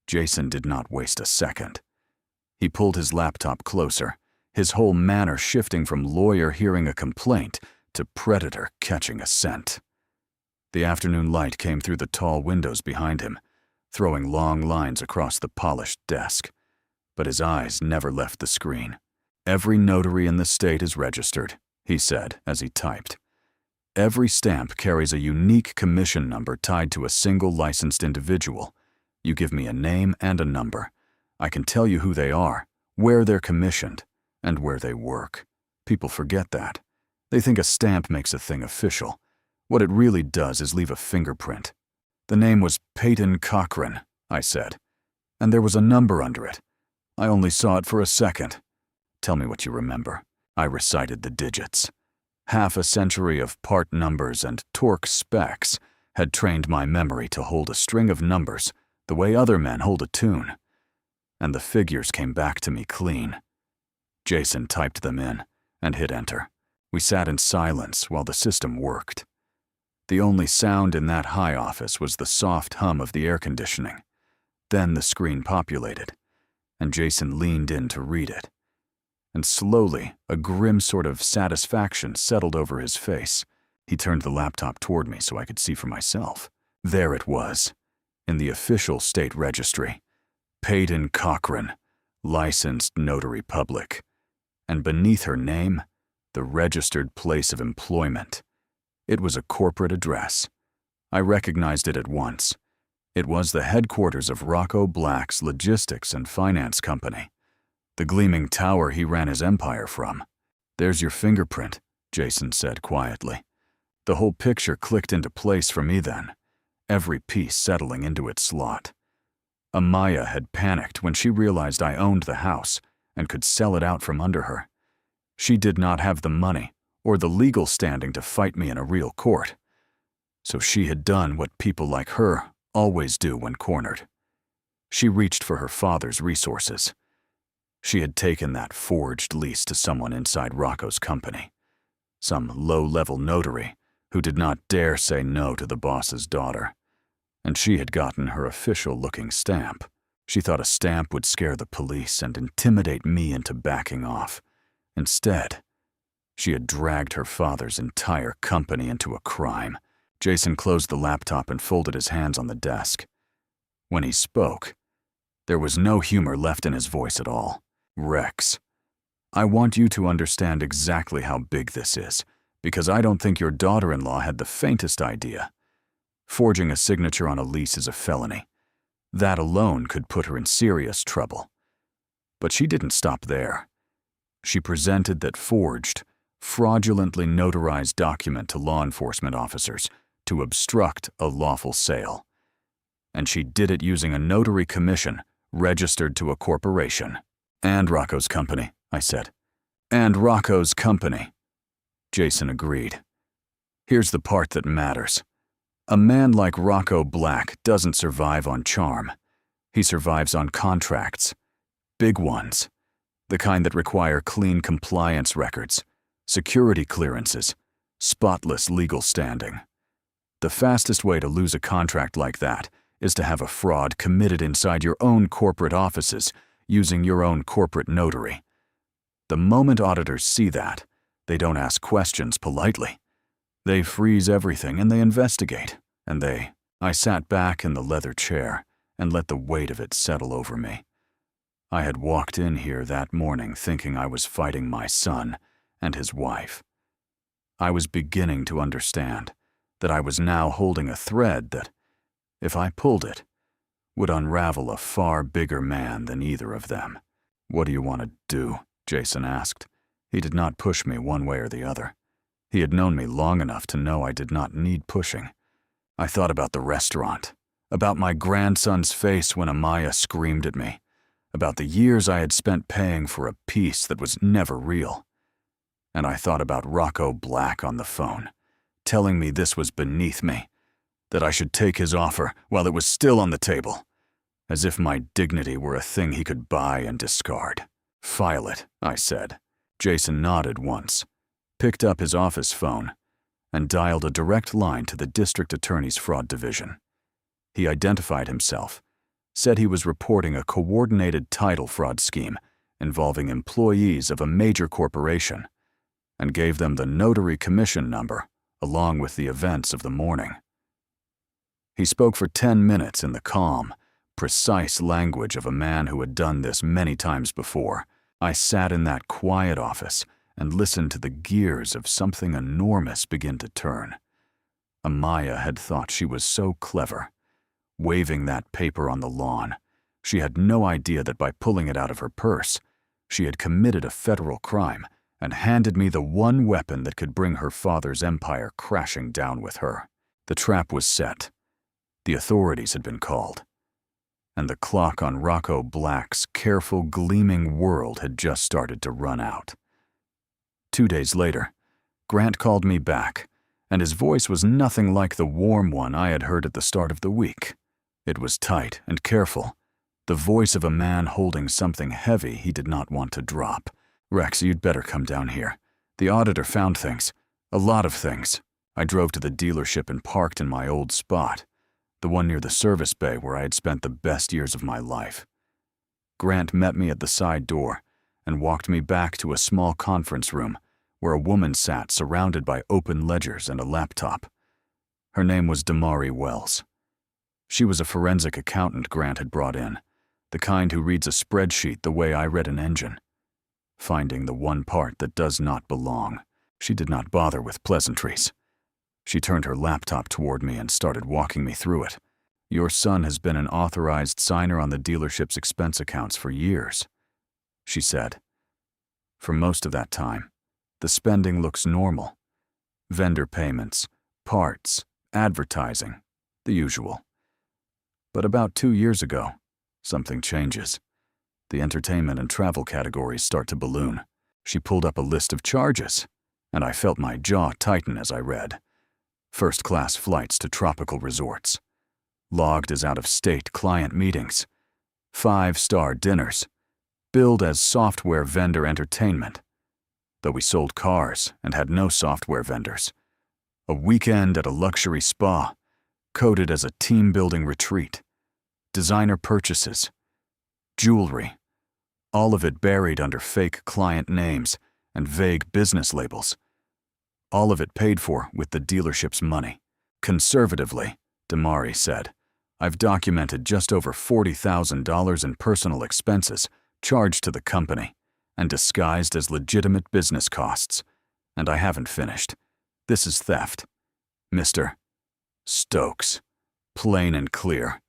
Jason did not waste a second. He pulled his laptop closer, his whole manner shifting from lawyer hearing a complaint to predator catching a scent. The afternoon light came through the tall windows behind him, throwing long lines across the polished desk. But his eyes never left the screen. "Every notary in the state is registered," he said as he typed. "Every stamp carries a unique commission number tied to a single licensed individual. You give me a name and a number. I can tell you who they are, where they're commissioned, and where they work." People forget that. They think a stamp makes a thing official. What it really does is leave a fingerprint. "The name was Peyton Cochran," I said, "and there was a number under it. I only saw it for a second." "Tell me what you remember." I recited the digits. Half a century of part numbers and torque specs had trained my memory to hold a string of numbers the way other men hold a tune. And the figures came back to me clean. Jason typed them in and hit enter. We sat in silence while the system worked. The only sound in that high office was the soft hum of the air conditioning. Then the screen populated, and Jason leaned in to read it. And slowly, a grim sort of satisfaction settled over his face. He turned the laptop toward me so I could see for myself. There it was, in the official state registry. Peyton Cochran, licensed notary public. And beneath her name, the registered place of employment. It was a corporate address. I recognized it at once. It was the headquarters of Rocco Black's logistics and finance company, the gleaming tower he ran his empire from. "There's your fingerprint," Jason said quietly. The whole picture clicked into place for me then, every piece settling into its slot. Amaya had panicked when she realized I owned the house and could sell it out from under her. She did not have the money or the legal standing to fight me in a real court. So she had done what people like her always do when cornered. She reached for her father's resources. She had taken that forged lease to someone inside Rocco's company, some low-level notary who did not dare say no to the boss's daughter. And she had gotten her official-looking stamp. She thought a stamp would scare the police and intimidate me into backing off. Instead, she had dragged her father's entire company into a crime. Jason closed the laptop and folded his hands on the desk. When he spoke, there was no humor left in his voice at all. "Rex, I want you to understand exactly how big this is, because I don't think your daughter-in-law had the faintest idea. Forging a signature on a lease is a felony. That alone could put her in serious trouble. But she didn't stop there. She presented that forged, fraudulently notarized document to law enforcement officers to obstruct a lawful sale. And she did it using a notary commission registered to a corporation." "And Rocco's company," I said. "And Rocco's company." Jason agreed. "Here's the part that matters. A man like Rocco Black doesn't survive on charm. He survives on contracts. Big ones. The kind that require clean compliance records, security clearances, spotless legal standing. The fastest way to lose a contract like that is to have a fraud committed inside your own corporate offices using your own corporate notary. The moment auditors see that, they don't ask questions politely. They freeze everything and they investigate, and I sat back in the leather chair and let the weight of it settle over me. I had walked in here that morning thinking I was fighting my son and his wife. I was beginning to understand that I was now holding a thread that, if I pulled it, would unravel a far bigger man than either of them. "What do you want to do?" Jason asked. He did not push me one way or the other. He had known me long enough to know I did not need pushing. I thought about the restaurant, about my grandson's face when Amaya screamed at me, about the years I had spent paying for a peace that was never real. And I thought about Rocco Black on the phone, telling me this was beneath me, that I should take his offer while it was still on the table, as if my dignity were a thing he could buy and discard. "File it," I said. Jason nodded once, picked up his office phone, and dialed a direct line to the district attorney's fraud division. He identified himself, said he was reporting a coordinated title fraud scheme involving employees of a major corporation, and gave them the notary commission number along with the events of the morning. He spoke for 10 minutes in the calm, precise language of a man who had done this many times before. I sat in that quiet office and listened to the gears of something enormous begin to turn. Amaya had thought she was so clever. Waving that paper on the lawn, she had no idea that by pulling it out of her purse, she had committed a federal crime and handed me the one weapon that could bring her father's empire crashing down with her. The trap was set. The authorities had been called. And the clock on Rocco Black's careful, gleaming world had just started to run out. 2 days later, Grant called me back, and his voice was nothing like the warm one I had heard at the start of the week. It was tight and careful, the voice of a man holding something heavy he did not want to drop. "Rex, you'd better come down here. The auditor found things. A lot of things." I drove to the dealership and parked in my old spot, the one near the service bay where I had spent the best years of my life. Grant met me at the side door and walked me back to a small conference room where a woman sat surrounded by open ledgers and a laptop. Her name was Damari Wells. She was a forensic accountant Grant had brought in, the kind who reads a spreadsheet the way I read an engine, finding the one part that does not belong. She did not bother with pleasantries. She turned her laptop toward me and started walking me through it. "Your son has been an authorized signer on the dealership's expense accounts for years," she said. "For most of that time, the spending looks normal. Vendor payments, parts, advertising, the usual. But about 2 years ago, something changes. The entertainment and travel categories start to balloon." She pulled up a list of charges, and I felt my jaw tighten as I read. First-class flights to tropical resorts, logged as out-of-state client meetings, 5-star dinners, billed as software vendor entertainment, though we sold cars and had no software vendors. A weekend at a luxury spa, coded as a team-building retreat. Designer purchases, jewelry, all of it buried under fake client names and vague business labels. All of it paid for with the dealership's money. "Conservatively," Damari said, "I've documented just over $40,000 in personal expenses charged to the company and disguised as legitimate business costs. And I haven't finished. This is theft. Mr. Stokes. Plain and clear.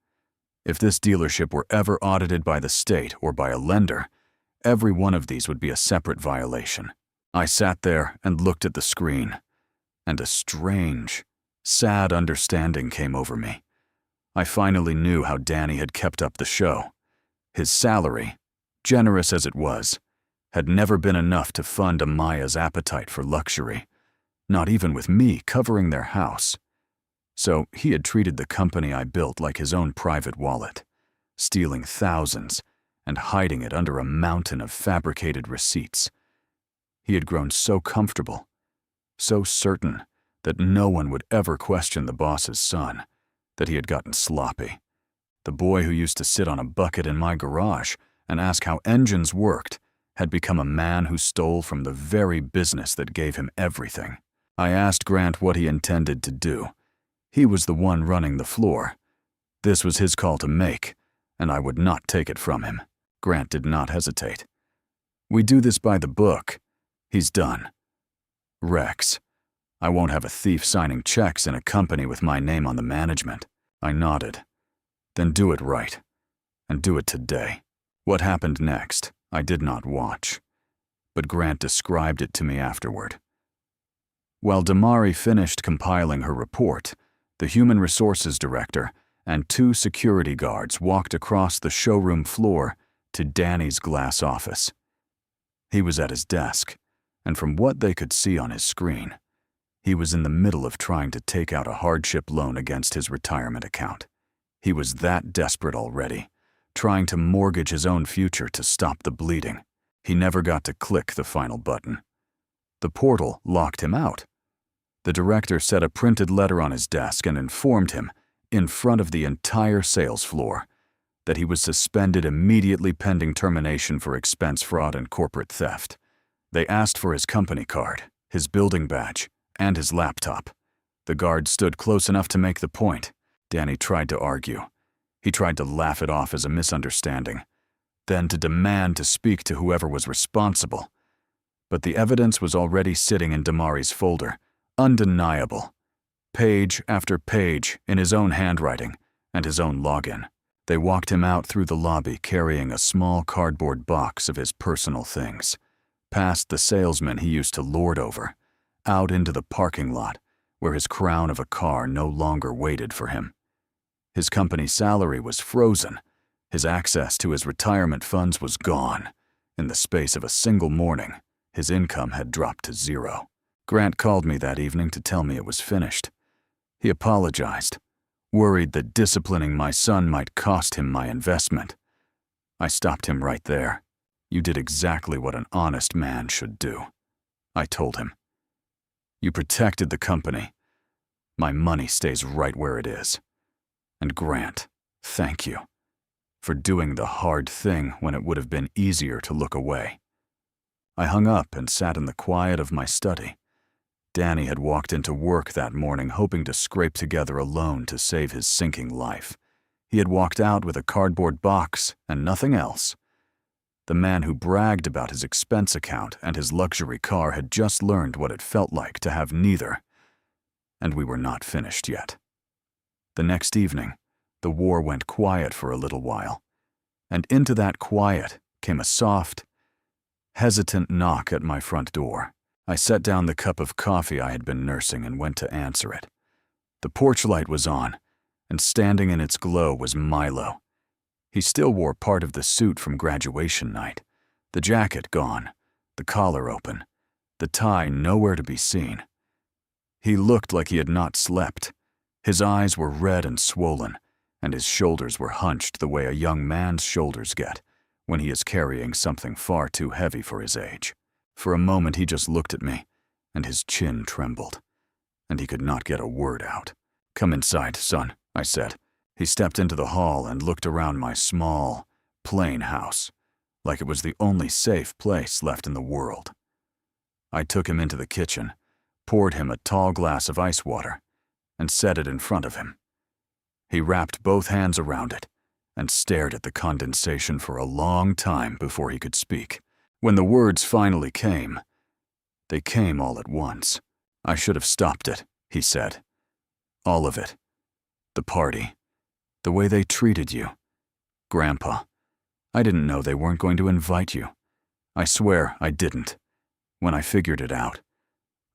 If this dealership were ever audited by the state or by a lender, every one of these would be a separate violation." I sat there and looked at the screen, and a strange, sad understanding came over me. I finally knew how Danny had kept up the show. His salary, generous as it was, had never been enough to fund Amaya's appetite for luxury, not even with me covering their house. So he had treated the company I built like his own private wallet, stealing thousands and hiding it under a mountain of fabricated receipts. He had grown so comfortable, so certain that no one would ever question the boss's son, that he had gotten sloppy. The boy who used to sit on a bucket in my garage and ask how engines worked had become a man who stole from the very business that gave him everything. I asked Grant what he intended to do. He was the one running the floor. This was his call to make, and I would not take it from him. Grant did not hesitate. We do this by the book. He's done. Rex, I won't have a thief signing checks in a company with my name on the management. I nodded. Then do it right. And do it today. What happened next, I did not watch. But Grant described it to me afterward. While Damari finished compiling her report, the human resources director and 2 security guards walked across the showroom floor to Danny's glass office. He was at his desk, and from what they could see on his screen, he was in the middle of trying to take out a hardship loan against his retirement account. He was that desperate already, trying to mortgage his own future to stop the bleeding. He never got to click the final button. The portal locked him out. The director set a printed letter on his desk and informed him, in front of the entire sales floor, that he was suspended immediately pending termination for expense fraud and corporate theft. They asked for his company card, his building badge, and his laptop. The guard stood close enough to make the point. Danny tried to argue. He tried to laugh it off as a misunderstanding, then to demand to speak to whoever was responsible. But the evidence was already sitting in Damari's folder, undeniable. Page after page in his own handwriting and his own login. They walked him out through the lobby carrying a small cardboard box of his personal things, past the salesman he used to lord over, out into the parking lot where his crown of a car no longer waited for him. His company salary was frozen. His access to his retirement funds was gone. In the space of a single morning, his income had dropped to 0. Grant called me that evening to tell me it was finished. He apologized, worried that disciplining my son might cost him my investment. I stopped him right there. You did exactly what an honest man should do. I told him. You protected the company. My money stays right where it is. And Grant, thank you for doing the hard thing when it would have been easier to look away. I hung up and sat in the quiet of my study. Danny had walked into work that morning hoping to scrape together a loan to save his sinking life. He had walked out with a cardboard box and nothing else. The man who bragged about his expense account and his luxury car had just learned what it felt like to have neither. And we were not finished yet. The next evening, the war went quiet for a little while, and into that quiet came a soft, hesitant knock at my front door. I set down the cup of coffee I had been nursing and went to answer it. The porch light was on, and standing in its glow was Milo. He still wore part of the suit from graduation night, the jacket gone, the collar open, the tie nowhere to be seen. He looked like he had not slept. His eyes were red and swollen, and his shoulders were hunched the way a young man's shoulders get when he is carrying something far too heavy for his age. For a moment he just looked at me, and his chin trembled, and he could not get a word out. "Come inside, son," I said. He stepped into the hall and looked around my small, plain house, like it was the only safe place left in the world. I took him into the kitchen, poured him a tall glass of ice water, and set it in front of him. He wrapped both hands around it and stared at the condensation for a long time before he could speak. When the words finally came, they came all at once. "I should have stopped it," he said. "All of it. The party. The way they treated you. Grandpa. I didn't know they weren't going to invite you. I swear I didn't. When I figured it out,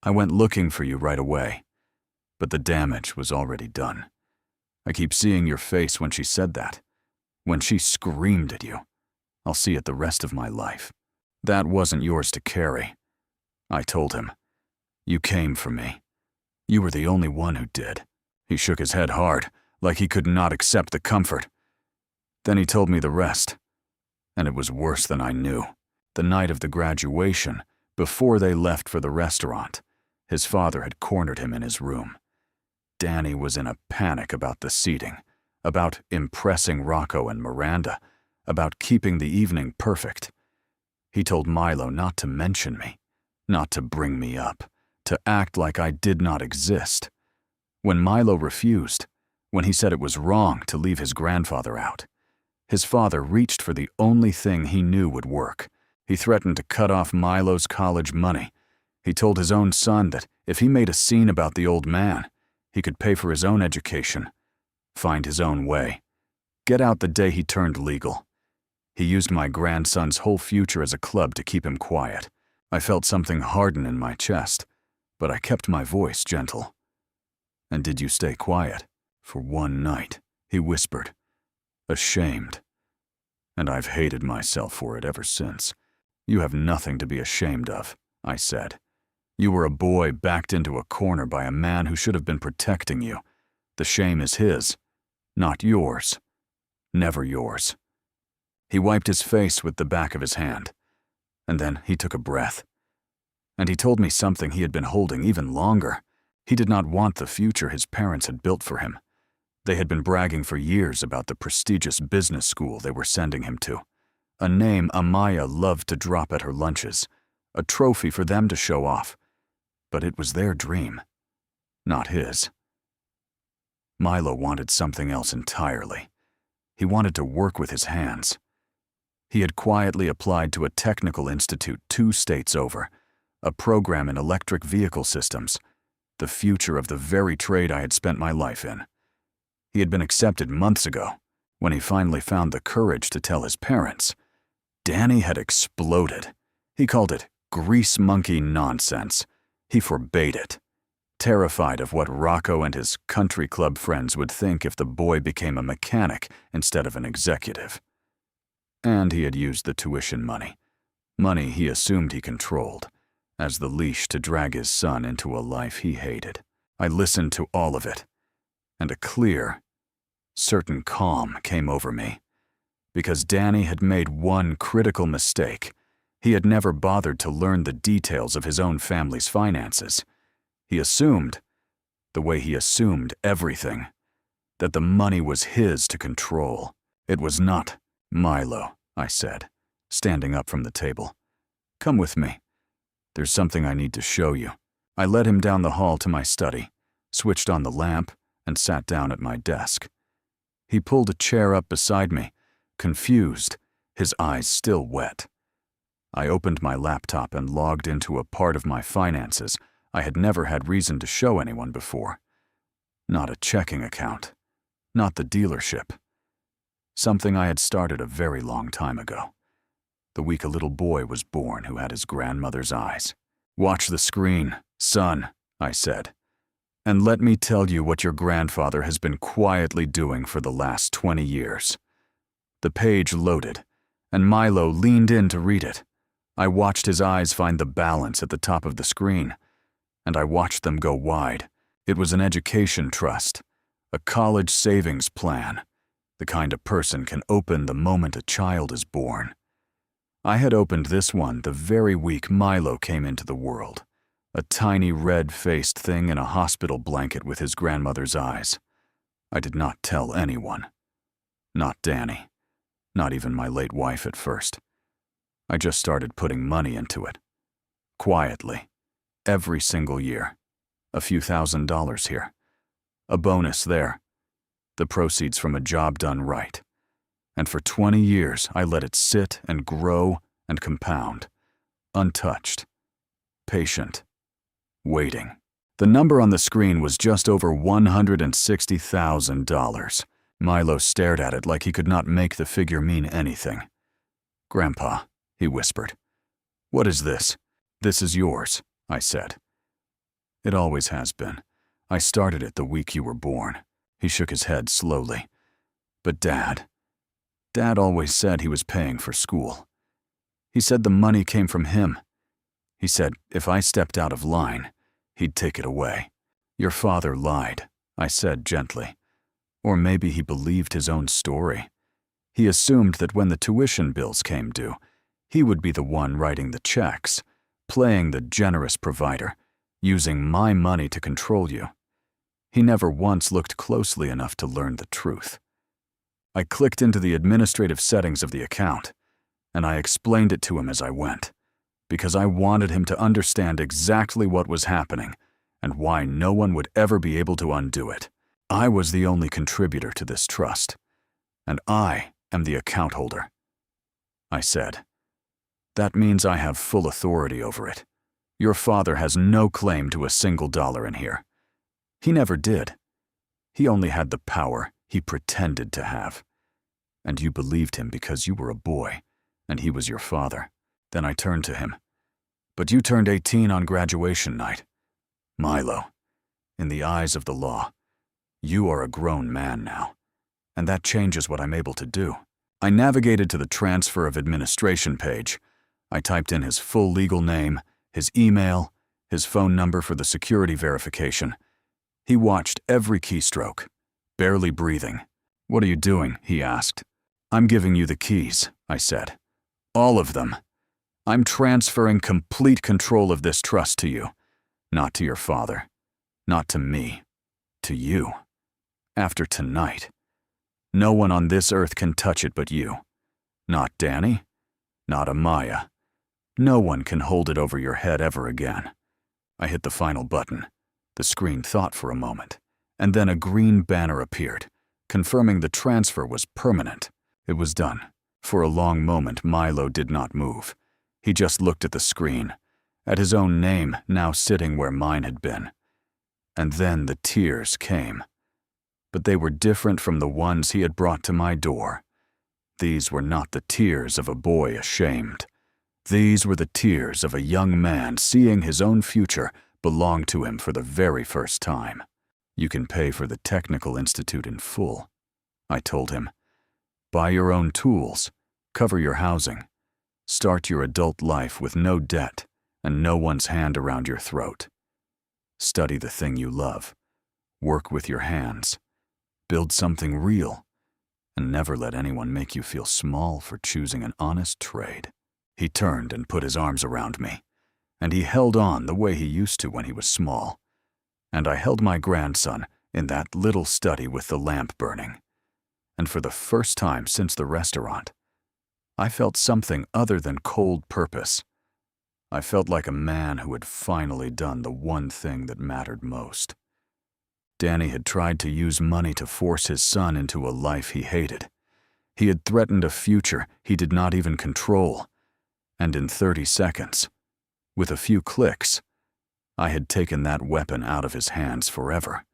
I went looking for you right away. But the damage was already done. I keep seeing your face when she said that. When she screamed at you. I'll see it the rest of my life. That wasn't yours to carry." I told him. "You came for me. You were the only one who did." He shook his head hard, like he could not accept the comfort. Then he told me the rest. And it was worse than I knew. The night of the graduation, before they left for the restaurant, his father had cornered him in his room. Danny was in a panic about the seating, about impressing Rocco and Miranda, about keeping the evening perfect. He told Milo not to mention me, not to bring me up, to act like I did not exist. When Milo refused, when he said it was wrong to leave his grandfather out, His father reached for the only thing he knew would work. He threatened to cut off Milo's college money. He told his own son that if he made a scene about the old man, he could pay for his own education, find his own way, get out the day he turned legal. He used my grandson's whole future as a club to keep him quiet. I felt something harden in my chest, but I kept my voice gentle. "And did you stay quiet?" "For one night," he whispered, ashamed. "And I've hated myself for it ever since." "You have nothing to be ashamed of," I said. "You were a boy backed into a corner by a man who should have been protecting you. The shame is his, not yours. Never yours." He wiped his face with the back of his hand, and then he took a breath. And he told me something he had been holding even longer. He did not want the future his parents had built for him. They had been bragging for years about the prestigious business school they were sending him to, a name Amaya loved to drop at her lunches, a trophy for them to show off. But it was their dream, not his. Milo wanted something else entirely. He wanted to work with his hands. He had quietly applied to a technical institute 2 states over, a program in electric vehicle systems, the future of the very trade I had spent my life in. He had been accepted months ago. When he finally found the courage to tell his parents, Danny had exploded. He called it grease monkey nonsense. He forbade it, terrified of what Rocco and his country club friends would think if the boy became a mechanic instead of an executive. And he had used the tuition money he assumed he controlled, as the leash to drag his son into a life he hated. I listened to all of it, and a clear, certain calm came over me. Because Danny had made one critical mistake. He had never bothered to learn the details of his own family's finances. He assumed, the way he assumed everything, that the money was his to control. It was not. "Milo," I said, standing up from the table. "Come with me. There's something I need to show you." I led him down the hall to my study, switched on the lamp, and sat down at my desk. He pulled a chair up beside me, confused, his eyes still wet. I opened my laptop and logged into a part of my finances I had never had reason to show anyone before. Not a checking account, not the dealership. Something I had started a very long time ago, the week a little boy was born who had his grandmother's eyes. "Watch the screen, son," I said, "and let me tell you what your grandfather has been quietly doing for the last 20 years. The page loaded, and Milo leaned in to read it. I watched his eyes find the balance at the top of the screen, and I watched them go wide. It was an education trust, a college savings plan, the kind a person can open the moment a child is born. I had opened this one the very week Milo came into the world, a tiny red-faced thing in a hospital blanket with his grandmother's eyes. I did not tell anyone. Not Danny. Not even my late wife at first. I just started putting money into it. Quietly. Every single year. A few $1,000s here. A bonus there. The proceeds from a job done right. And for 20 years, I let it sit and grow and compound. Untouched. Patient. Waiting. The number on the screen was just over $160,000. Milo stared at it like he could not make the figure mean anything. "Grandpa," he whispered. "What is this?" "This is yours," I said. "It always has been. I started it the week you were born." He shook his head slowly. "But Dad always said he was paying for school. He said the money came from him. He said if I stepped out of line, he'd take it away." "Your father lied," I said gently. Or maybe he believed his own story. He assumed that when the tuition bills came due, he would be the one writing the checks, playing the generous provider, using my money to control you. He never once looked closely enough to learn the truth. I clicked into the administrative settings of the account, and I explained it to him as I went, because I wanted him to understand exactly what was happening and why no one would ever be able to undo it. I was the only contributor to this trust, and I am the account holder," I said. "That means I have full authority over it. Your father has no claim to a single dollar in here. He never did. He only had the power he pretended to have. And you believed him because you were a boy, and he was your father." Then I turned to him. "But you turned 18 on graduation night. Milo, in the eyes of the law, you are a grown man now, and that changes what I'm able to do." I navigated to the transfer of administration page. I typed in his full legal name, his email, his phone number for the security verification. He watched every keystroke, barely breathing. "What are you doing?" he asked. "I'm giving you the keys," I said. "All of them. I'm transferring complete control of this trust to you. Not to your father. Not to me. To you. After tonight. No one on this earth can touch it but you. Not Danny. Not Amaya. No one can hold it over your head ever again." I hit the final button. The screen thought for a moment, and then a green banner appeared, confirming the transfer was permanent. It was done. For a long moment, Milo did not move. He just looked at the screen, at his own name now sitting where mine had been. And then the tears came. But they were different from the ones he had brought to my door. These were not the tears of a boy ashamed. These were the tears of a young man seeing his own future belong to him for the very first time. "You can pay for the Technical Institute in full," I told him. "Buy your own tools, cover your housing, start your adult life with no debt and no one's hand around your throat. Study the thing you love, work with your hands, build something real, and never let anyone make you feel small for choosing an honest trade." He turned and put his arms around me, and he held on the way he used to when he was small. And I held my grandson in that little study with the lamp burning. And for the first time since the restaurant, I felt something other than cold purpose. I felt like a man who had finally done the one thing that mattered most. Danny had tried to use money to force his son into a life he hated. He had threatened a future he did not even control. And in 30 seconds, with a few clicks, I had taken that weapon out of his hands forever.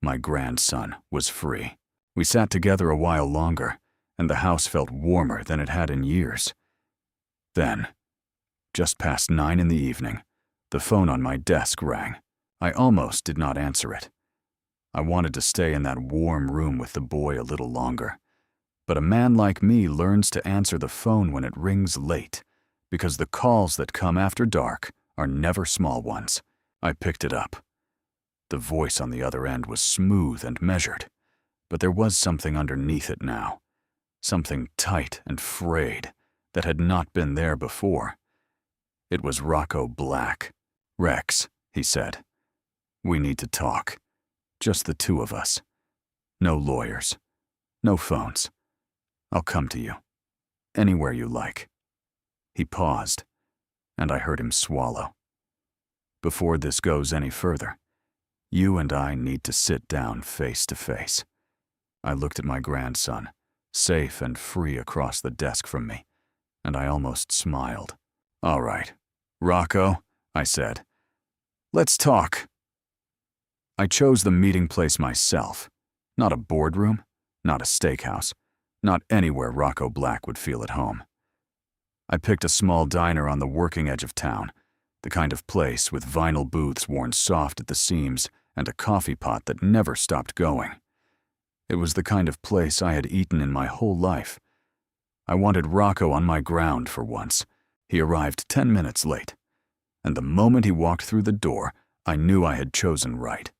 My grandson was free. We sat together a while longer, and the house felt warmer than it had in years. Then, just past 9 in the evening, the phone on my desk rang. I almost did not answer it. I wanted to stay in that warm room with the boy a little longer. But a man like me learns to answer the phone when it rings late, because the calls that come after dark are never small ones. I picked it up. The voice on the other end was smooth and measured, but there was something underneath it now, something tight and frayed that had not been there before. It was Rocco Black. "Rex," he said, "we need to talk. Just the two of us. No lawyers. No phones. I'll come to you. Anywhere you like." He paused, and I heard him swallow. "Before this goes any further, you and I need to sit down face to face." I looked at my grandson, safe and free across the desk from me, and I almost smiled. "All right, Rocco," I said. "Let's talk." I chose the meeting place myself. Not a boardroom, not a steakhouse, not anywhere Rocco Black would feel at home. I picked a small diner on the working edge of town, the kind of place with vinyl booths worn soft at the seams and a coffee pot that never stopped going. It was the kind of place I had eaten in my whole life. I wanted Rocco on my ground for once. He arrived 10 minutes late, and the moment he walked through the door, I knew I had chosen right.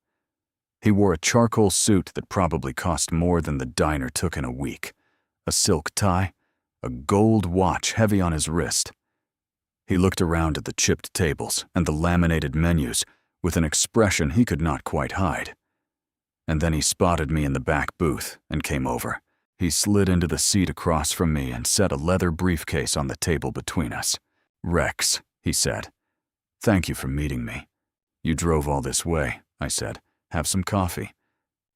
He wore a charcoal suit that probably cost more than the diner took in a week, a silk tie, a gold watch heavy on his wrist. He looked around at the chipped tables and the laminated menus with an expression he could not quite hide. And then he spotted me in the back booth and came over. He slid into the seat across from me and set a leather briefcase on the table between us. "Rex," he said, "thank you for meeting me." "You drove all this way," I said. "Have some coffee."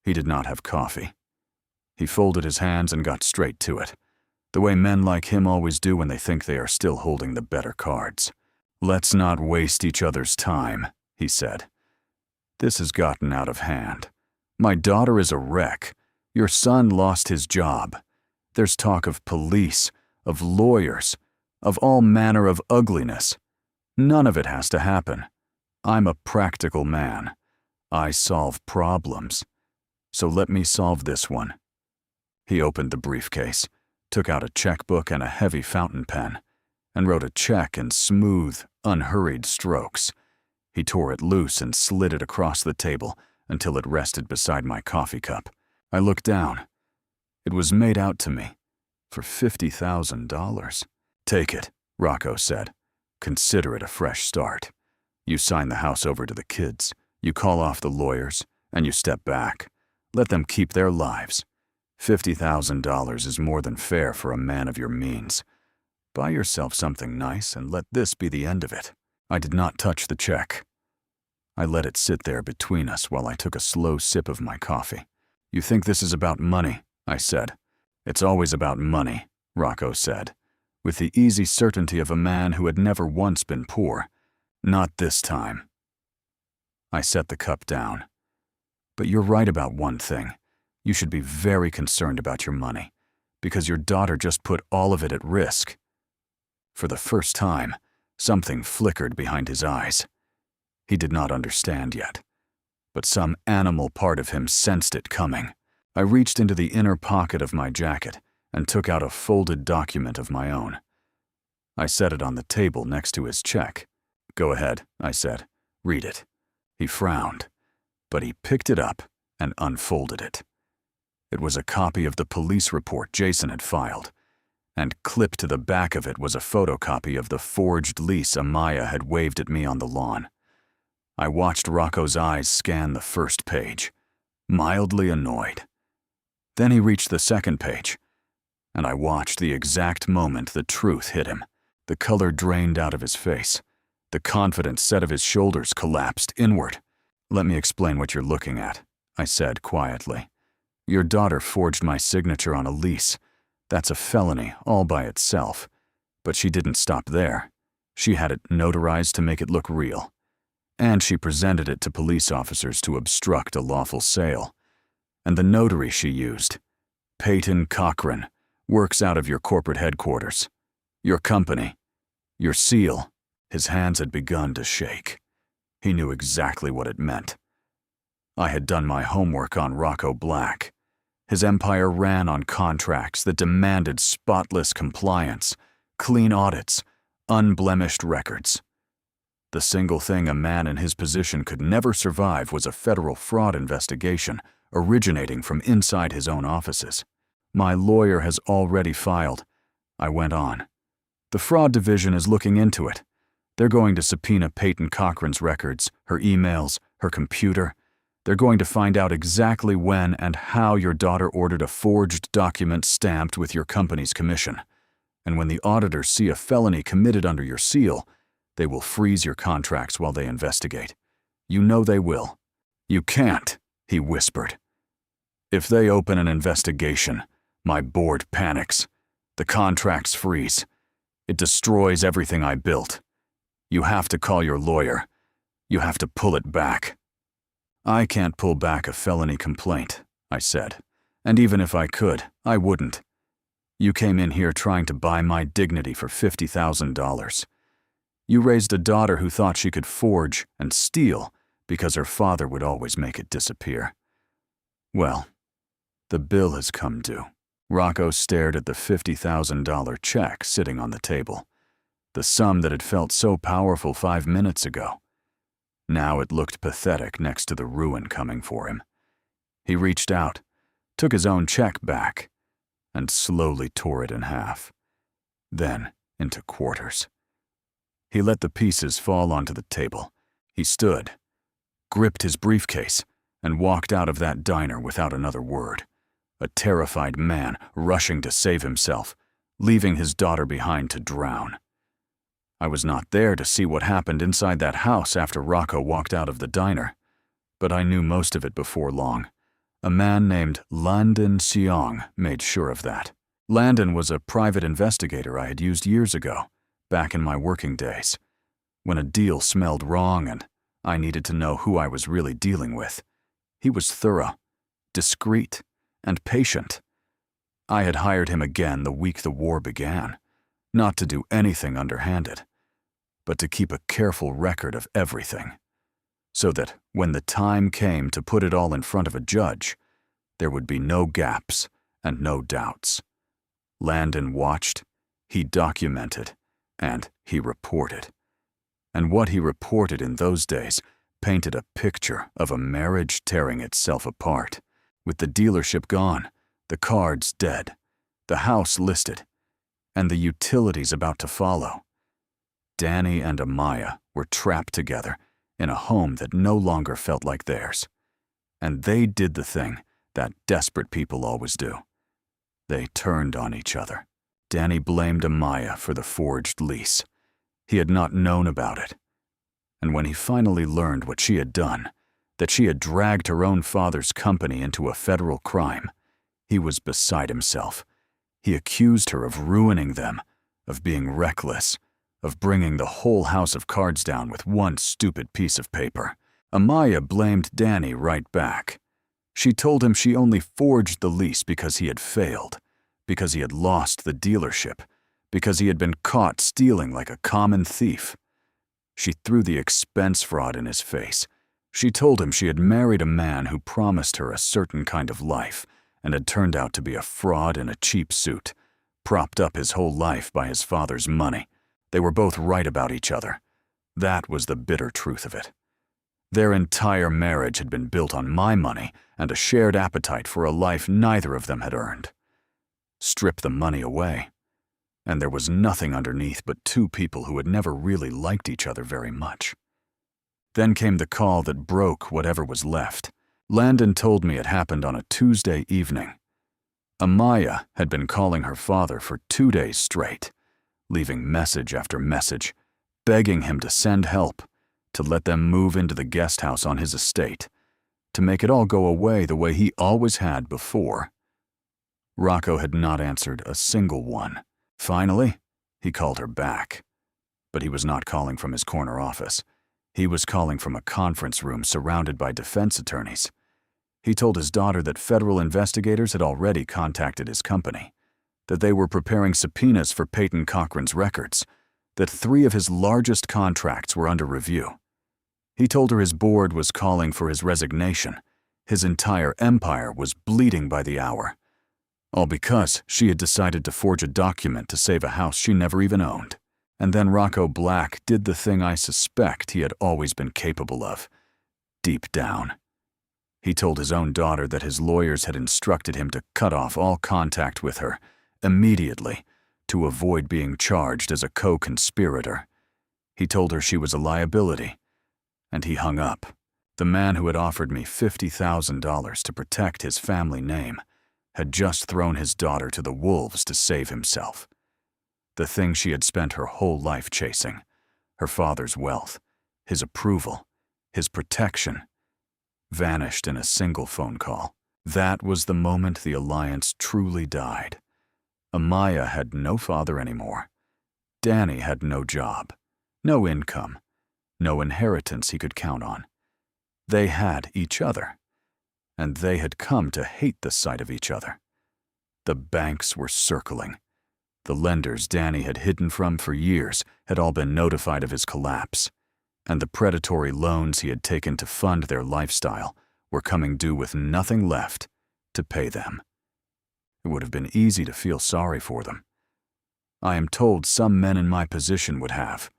He did not have coffee. He folded his hands and got straight to it. the way men like him always do when they think they are still holding the better cards. "Let's not waste each other's time," he said. "This has gotten out of hand. My daughter is a wreck. Your son lost his job. There's talk of police, of lawyers, of all manner of ugliness. None of it has to happen. I'm a practical man. I solve problems. So let me solve this one." He opened the briefcase, took out a checkbook and a heavy fountain pen, and wrote a check in smooth, unhurried strokes. He tore it loose and slid it across the table until it rested beside my coffee cup. I looked down. It was made out to me for $50,000. "Take it," Rocco said. "Consider it a fresh start. You sign the house over to the kids, you call off the lawyers, and you step back. Let them keep their lives. $50,000 is more than fair for a man of your means. Buy yourself something nice and let this be the end of it." I did not touch the check. I let it sit there between us while I took a slow sip of my coffee. "You think this is about money?" I said. "It's always about money," Rocco said, with the easy certainty of a man who had never once been poor. "Not this time." I set the cup down. "But you're right about one thing. You should be very concerned about your money, because your daughter just put all of it at risk." For the first time, something flickered behind his eyes. He did not understand yet, but some animal part of him sensed it coming. I reached into the inner pocket of my jacket and took out a folded document of my own. I set it on the table next to his check. "Go ahead," I said. "Read it." He frowned, but he picked it up and unfolded it. It was a copy of the police report Jason had filed, and clipped to the back of it was a photocopy of the forged lease Amaya had waved at me on the lawn. I watched Rocco's eyes scan the first page, mildly annoyed. Then he reached the second page, and I watched the exact moment the truth hit him. The color drained out of his face. The confident set of his shoulders collapsed inward. "Let me explain what you're looking at," I said quietly. "Your daughter forged my signature on a lease. That's a felony all by itself. But she didn't stop there. She had it notarized to make it look real. And she presented it to police officers to obstruct a lawful sale. And the notary she used, Peyton Cochran, works out of your corporate headquarters. Your company. Your seal." His hands had begun to shake. He knew exactly what it meant. I had done my homework on Rocco Black. His empire ran on contracts that demanded spotless compliance, clean audits, unblemished records. The single thing a man in his position could never survive was a federal fraud investigation originating from inside his own offices. "My lawyer has already filed," I went on. "The fraud division is looking into it. They're going to subpoena Peyton Cochran's records, her emails, her computer. They're going to find out exactly when and how your daughter ordered a forged document stamped with your company's commission. And when the auditors see a felony committed under your seal, they will freeze your contracts while they investigate. You know they will." "You can't," he whispered. "If they open an investigation, my board panics. The contracts freeze. It destroys everything I built. You have to call your lawyer. You have to pull it back." "I can't pull back a felony complaint," I said. "And even if I could, I wouldn't. You came in here trying to buy my dignity for $50,000. You raised a daughter who thought she could forge and steal because her father would always make it disappear. Well, the bill has come due." Rocco stared at the $50,000 check sitting on the table. The sum that had felt so powerful 5 minutes ago. Now it looked pathetic next to the ruin coming for him. He reached out, took his own check back, and slowly tore it in half, then into quarters. He let the pieces fall onto the table. He stood, gripped his briefcase, and walked out of that diner without another word, a terrified man rushing to save himself, leaving his daughter behind to drown. I was not there to see what happened inside that house after Rocco walked out of the diner, but I knew most of it before long. A man named Landon Seong made sure of that. Landon was a private investigator I had used years ago, back in my working days, when a deal smelled wrong and I needed to know who I was really dealing with. He was thorough, discreet, and patient. I had hired him again the week the war began, not to do anything underhanded, but to keep a careful record of everything, so that when the time came to put it all in front of a judge, there would be no gaps and no doubts. Landon watched, he documented, and he reported. And what he reported in those days painted a picture of a marriage tearing itself apart, with the dealership gone, the cards dead, the house listed, and the utilities about to follow. Danny and Amaya were trapped together in a home that no longer felt like theirs. And they did the thing that desperate people always do. They turned on each other. Danny blamed Amaya for the forged lease. He had not known about it. And when he finally learned what she had done, that she had dragged her own father's company into a federal crime, he was beside himself. He accused her of ruining them, of being reckless, of bringing the whole house of cards down with one stupid piece of paper. Amaya blamed Danny right back. She told him she only forged the lease because he had failed, because he had lost the dealership, because he had been caught stealing like a common thief. She threw the expense fraud in his face. She told him she had married a man who promised her a certain kind of life and had turned out to be a fraud in a cheap suit, propped up his whole life by his father's money. They were both right about each other. That was the bitter truth of it. Their entire marriage had been built on my money and a shared appetite for a life neither of them had earned. Strip the money away, and there was nothing underneath but two people who had never really liked each other very much. Then came the call that broke whatever was left. Landon told me it happened on a Tuesday evening. Amaya had been calling her father for 2 days straight, leaving message after message, begging him to send help, to let them move into the guest house on his estate, to make it all go away the way he always had before. Rocco had not answered a single one. Finally, he called her back. But he was not calling from his corner office. He was calling from a conference room surrounded by defense attorneys. He told his daughter that federal investigators had already contacted his company, that they were preparing subpoenas for Peyton Cochran's records, that 3 of his largest contracts were under review. He told her his board was calling for his resignation. His entire empire was bleeding by the hour. All because she had decided to forge a document to save a house she never even owned. And then Rocco Black did the thing I suspect he had always been capable of, deep down. He told his own daughter that his lawyers had instructed him to cut off all contact with her, immediately, to avoid being charged as a co-conspirator. He told her she was a liability, and he hung up. The man who had offered me $50,000 to protect his family name had just thrown his daughter to the wolves to save himself. The thing she had spent her whole life chasing, her father's wealth, his approval, his protection, vanished in a single phone call. That was the moment the alliance truly died. Amaya had no father anymore. Danny had no job, no income, no inheritance he could count on. They had each other, and they had come to hate the sight of each other. The banks were circling. The lenders Danny had hidden from for years had all been notified of his collapse, and the predatory loans he had taken to fund their lifestyle were coming due with nothing left to pay them. It would have been easy to feel sorry for them. I am told some men in my position would have.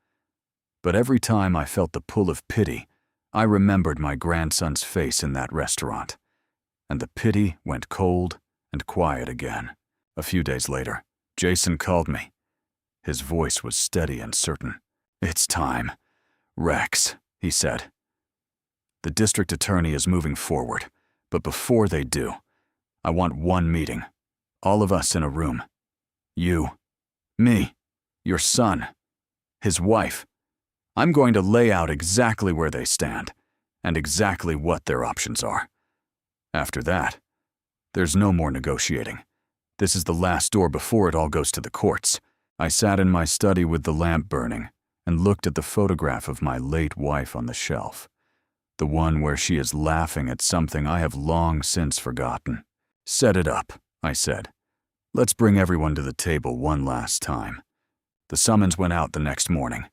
But every time I felt the pull of pity, I remembered my grandson's face in that restaurant, and the pity went cold and quiet again. A few days later, Jason called me. His voice was steady and certain. "It's time. Rex," he said. "The district attorney is moving forward, but before they do, I want one meeting. All of us in a room. You, me, your son, his wife. I'm going to lay out exactly where they stand and exactly what their options are. After that, there's no more negotiating. This is the last door before it all goes to the courts. I sat in my study with the lamp burning and looked at the photograph of my late wife on the shelf. The one where she is laughing at something I have long since forgotten. "Set it up," I said. "Let's bring everyone to the table one last time." The summons went out the next morning.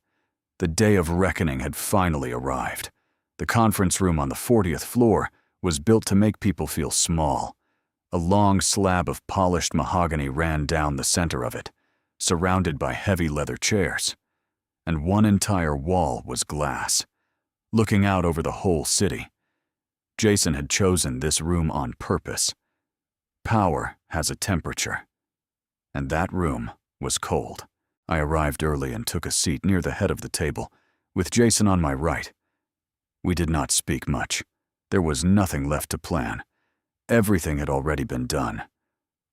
The day of reckoning had finally arrived. The conference room on the 40th floor was built to make people feel small. A long slab of polished mahogany ran down the center of it, surrounded by heavy leather chairs. And one entire wall was glass, looking out over the whole city. Jason had chosen this room on purpose. Power has a temperature, and that room was cold. I arrived early and took a seat near the head of the table, with Jason on my right. We did not speak much. There was nothing left to plan. Everything had already been done.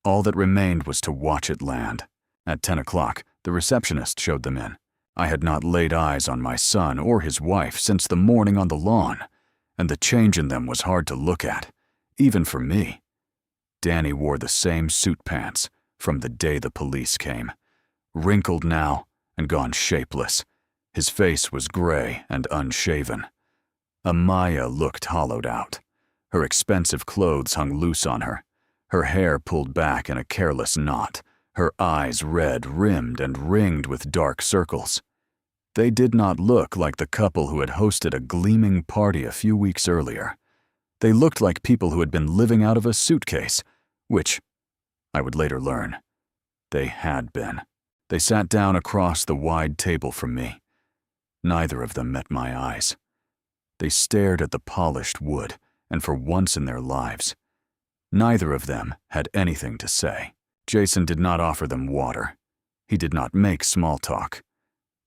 All that remained was to watch it land. At 10 o'clock, the receptionist showed them in. I had not laid eyes on my son or his wife since the morning on the lawn, and the change in them was hard to look at, even for me. Danny wore the same suit pants from the day the police came, wrinkled now and gone shapeless. His face was gray and unshaven. Amaya looked hollowed out. Her expensive clothes hung loose on her, her hair pulled back in a careless knot, her eyes red, rimmed and ringed with dark circles. They did not look like the couple who had hosted a gleaming party a few weeks earlier. They looked like people who had been living out of a suitcase, which, I would later learn, they had been. They sat down across the wide table from me. Neither of them met my eyes. They stared at the polished wood, and for once in their lives, neither of them had anything to say. Jason did not offer them water. He did not make small talk.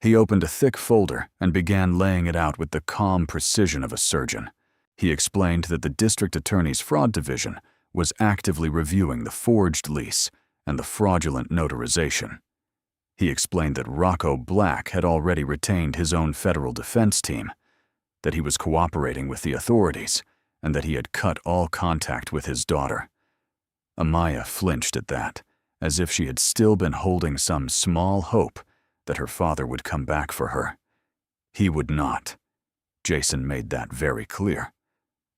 He opened a thick folder and began laying it out with the calm precision of a surgeon. He explained that the district attorney's fraud division was actively reviewing the forged lease and the fraudulent notarization. He explained that Rocco Black had already retained his own federal defense team, that he was cooperating with the authorities, and that he had cut all contact with his daughter. Amaya flinched at that, as if she had still been holding some small hope that her father would come back for her. He would not. Jason made that very clear.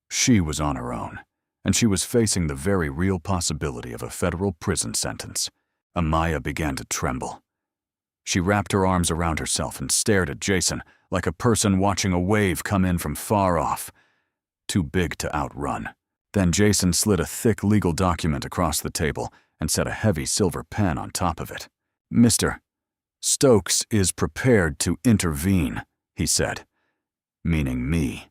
She was on her own, and she was facing the very real possibility of a federal prison sentence. Amaya began to tremble. She wrapped her arms around herself and stared at Jason like a person watching a wave come in from far off, too big to outrun. Then Jason slid a thick legal document across the table and set a heavy silver pen on top of it. "Mr. Stokes is prepared to intervene," he said, meaning me.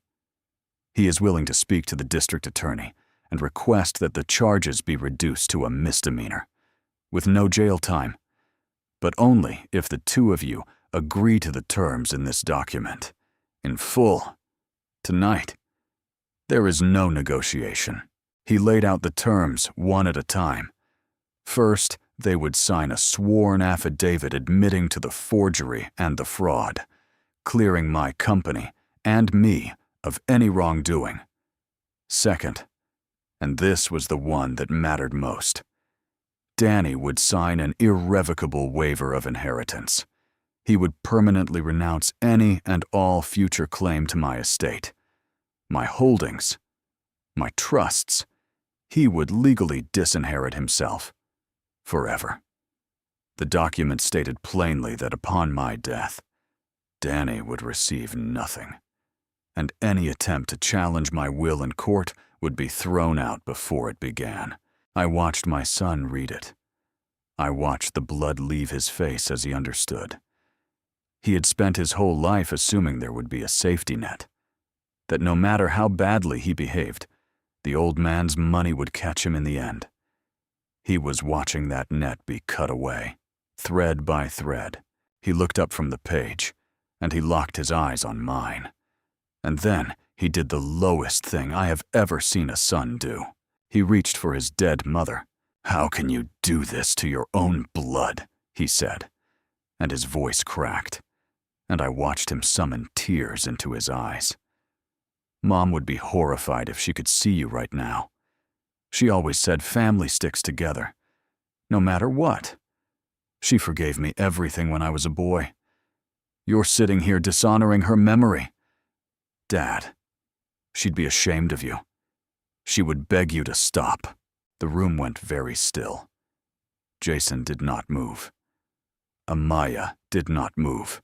He is willing to speak to the district attorney and request that the charges be reduced to a misdemeanor, with no jail time, but only if the two of you agree to the terms in this document, in full, tonight. There is no negotiation. He laid out the terms one at a time. First, they would sign a sworn affidavit admitting to the forgery and the fraud, clearing my company and me of any wrongdoing. Second, and this was the one that mattered most, Danny would sign an irrevocable waiver of inheritance. He would permanently renounce any and all future claim to my estate, my holdings, my trusts. He would legally disinherit himself, forever. The document stated plainly that upon my death, Danny would receive nothing, and any attempt to challenge my will in court would be thrown out before it began. I watched my son read it. I watched the blood leave his face as he understood. He had spent his whole life assuming there would be a safety net, that no matter how badly he behaved, the old man's money would catch him in the end. He was watching that net be cut away, thread by thread. He looked up from the page, and he locked his eyes on mine. And then he did the lowest thing I have ever seen a son do. He reached for his dead mother. "How can you do this to your own blood?" he said, and his voice cracked, and I watched him summon tears into his eyes. Mom would be horrified if she could see you right now. She always said family sticks together, No matter what. She forgave me everything when I was a boy. You're sitting here dishonoring her memory. Dad, she'd be ashamed of you. She would beg you to stop. The room went very still. Jason did not move. Amaya did not move.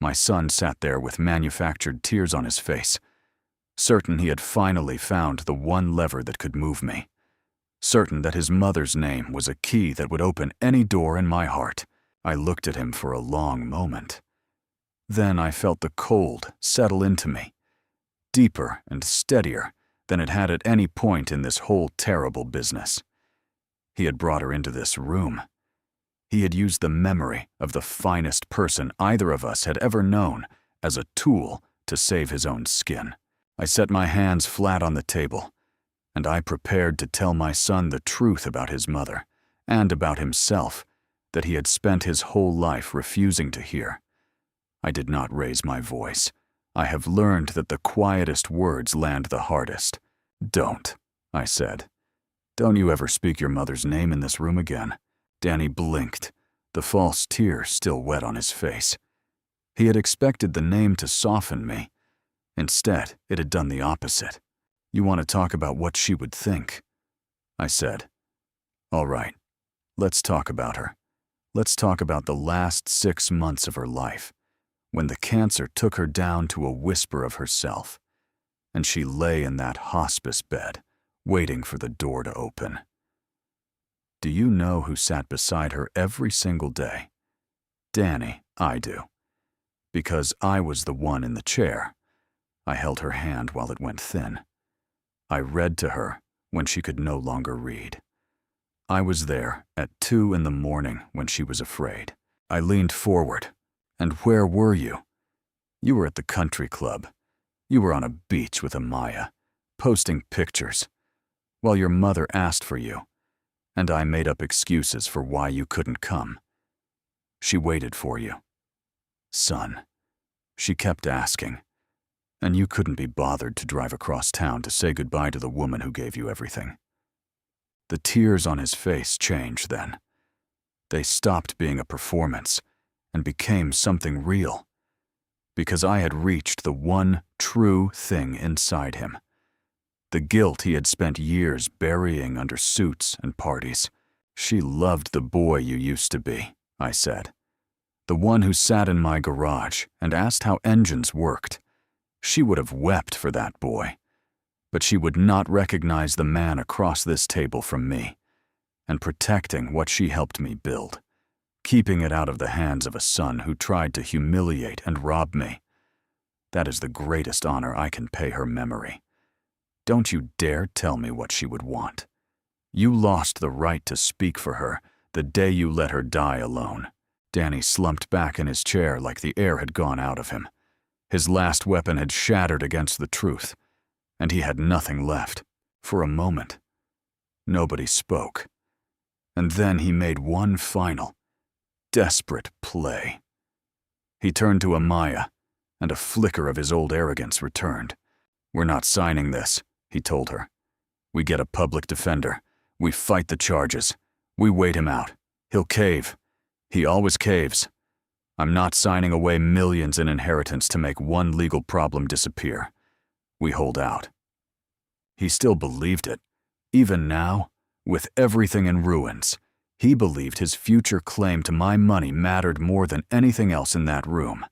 My son sat there with manufactured tears on his face, certain he had finally found the one lever that could move me, certain that his mother's name was a key that would open any door in my heart. I looked at him for a long moment. Then I felt the cold settle into me, deeper and steadier than it had at any point in this whole terrible business. He had brought her into this room. He had used the memory of the finest person either of us had ever known as a tool to save his own skin. I set my hands flat on the table, and I prepared to tell my son the truth about his mother and about himself that he had spent his whole life refusing to hear. I did not raise my voice. I have learned that the quietest words land the hardest. Don't, I said. Don't you ever speak your mother's name in this room again. Danny blinked, the false tear still wet on his face. He had expected the name to soften me. Instead, it had done the opposite. You want to talk about what she would think? I said. All right, let's talk about her. Let's talk about the last 6 months of her life, when the cancer took her down to a whisper of herself, and she lay in that hospice bed, waiting for the door to open. Do you know who sat beside her every single day? Danny, I do. Because I was the one in the chair. I held her hand while it went thin. I read to her when she could no longer read. I was there at 2 in the morning when she was afraid. I leaned forward. And where were you? You were at the country club. You were on a beach with Amaya, posting pictures, while your mother asked for you, and I made up excuses for why you couldn't come. She waited for you. Son, she kept asking, and you couldn't be bothered to drive across town to say goodbye to the woman who gave you everything. The tears on his face changed then. They stopped being a performance and became something real, because I had reached the one true thing inside him. The guilt he had spent years burying under suits and parties. She loved the boy you used to be, I said. The one who sat in my garage and asked how engines worked. She would have wept for that boy, but she would not recognize the man across this table from me, and protecting what she helped me build, keeping it out of the hands of a son who tried to humiliate and rob me. That is the greatest honor I can pay her memory. Don't you dare tell me what she would want. You lost the right to speak for her the day you let her die alone. Danny slumped back in his chair like the air had gone out of him. His last weapon had shattered against the truth, and he had nothing left. For a moment, nobody spoke. And then he made one final, desperate play. He turned to Amaya, and a flicker of his old arrogance returned. We're not signing this, he told her. We get a public defender. We fight the charges. We wait him out. He'll cave. He always caves. I'm not signing away millions in inheritance to make one legal problem disappear. We hold out. He still believed it. Even now, with everything in ruins, he believed his future claim to my money mattered more than anything else in that room.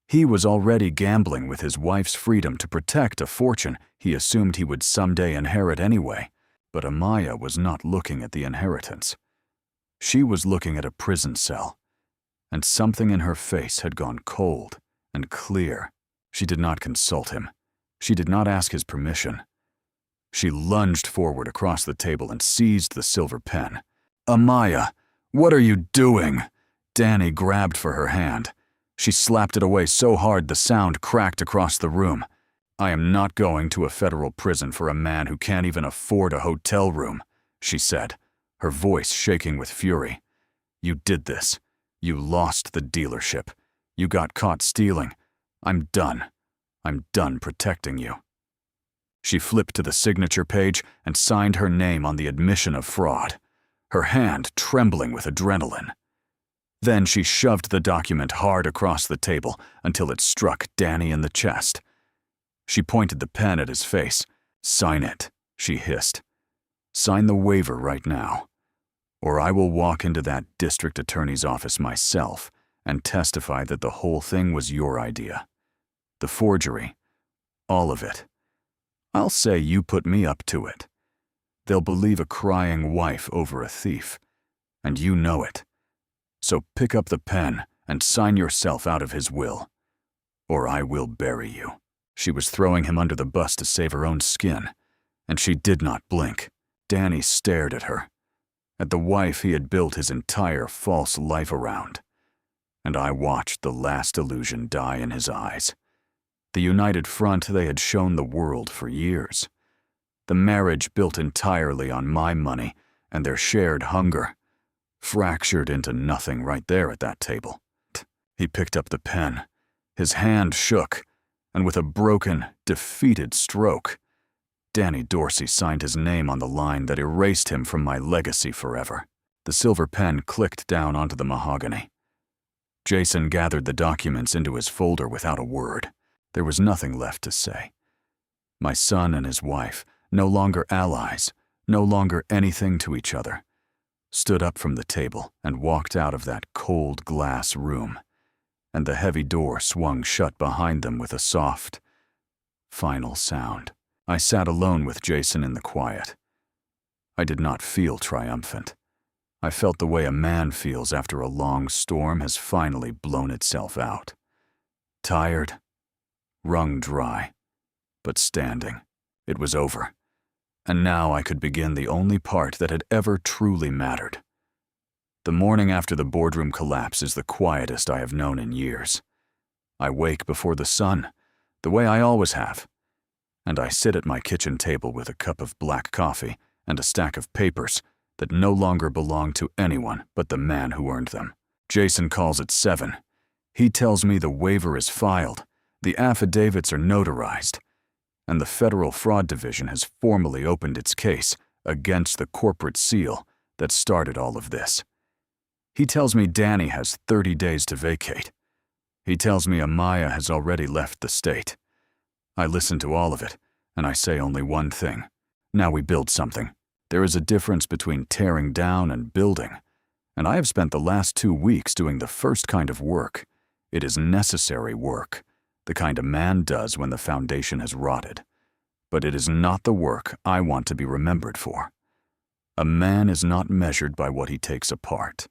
He was already gambling with his wife's freedom to protect a fortune he assumed he would someday inherit anyway. But Amaya was not looking at the inheritance. She was looking at a prison cell, and something in her face had gone cold and clear. She did not consult him. She did not ask his permission. She lunged forward across the table and seized the silver pen. Amaya, what are you doing? Danny grabbed for her hand. She slapped it away so hard the sound cracked across the room. I am not going to a federal prison for a man who can't even afford a hotel room, she said, her voice shaking with fury. You did this. You lost the dealership. You got caught stealing. I'm done. I'm done protecting you. She flipped to the signature page and signed her name on the admission of fraud. her hand trembling with adrenaline. Then she shoved the document hard across the table until it struck Danny in the chest. She pointed the pen at his face. "Sign it," she hissed. "Sign the waiver right now, or I will walk into that district attorney's office myself and testify that the whole thing was your idea. The forgery, all of it. I'll say you put me up to it. They'll believe a crying wife over a thief, and you know it. So pick up the pen and sign yourself out of his will, or I will bury you." She was throwing him under the bus to save her own skin, and she did not blink. Danny stared at her, at the wife he had built his entire false life around, and I watched the last illusion die in his eyes. The united front they had shown the world for years. The marriage built entirely on my money and their shared hunger, fractured into nothing right there at that table. He picked up the pen. His hand shook, and with a broken, defeated stroke, Danny Dorsey signed his name on the line that erased him from my legacy forever. The silver pen clicked down onto the mahogany. Jason gathered the documents into his folder without a word. There was nothing left to say. My son and his wife, no longer allies, no longer anything to each other, stood up from the table and walked out of that cold glass room, and the heavy door swung shut behind them with a soft, final sound. I sat alone with Jason in the quiet. I did not feel triumphant. I felt the way a man feels after a long storm has finally blown itself out. Tired, wrung dry, but standing. It was over. And now I could begin the only part that had ever truly mattered. The morning after the boardroom collapse is the quietest I have known in years. I wake before the sun, the way I always have, and I sit at my kitchen table with a cup of black coffee and a stack of papers that no longer belong to anyone but the man who earned them. Jason calls at 7. He tells me the waiver is filed, the affidavits are notarized, and the Federal Fraud Division has formally opened its case against the corporate seal that started all of this. He tells me Danny has 30 days to vacate. He tells me Amaya has already left the state. I listen to all of it, and I say only one thing. Now we build something. There is a difference between tearing down and building, and I have spent the last 2 weeks doing the first kind of work. It is necessary work, the kind a man does when the foundation has rotted. But it is not the work I want to be remembered for. A man is not measured by what he takes apart.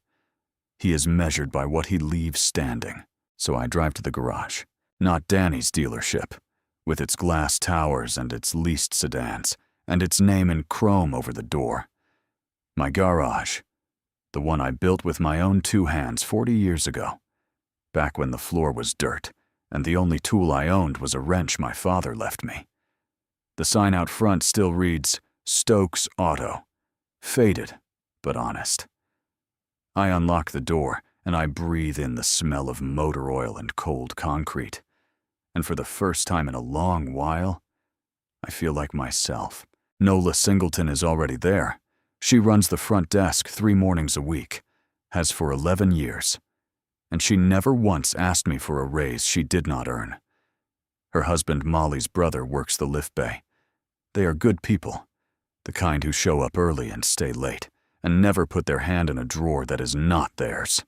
He is measured by what he leaves standing. So I drive to the garage, not Danny's dealership, with its glass towers and its leased sedans, and its name in chrome over the door. My garage, the one I built with my own 2 hands 40 years ago, back when the floor was dirt, and the only tool I owned was a wrench my father left me. The sign out front still reads, Stokes Auto. Faded, but honest. I unlock the door, and I breathe in the smell of motor oil and cold concrete. And for the first time in a long while, I feel like myself. Nola Singleton is already there. She runs the front desk 3 mornings a week, has for 11 years. And she never once asked me for a raise she did not earn. Her husband Molly's brother works the lift bay. They are good people, the kind who show up early and stay late, and never put their hand in a drawer that is not theirs.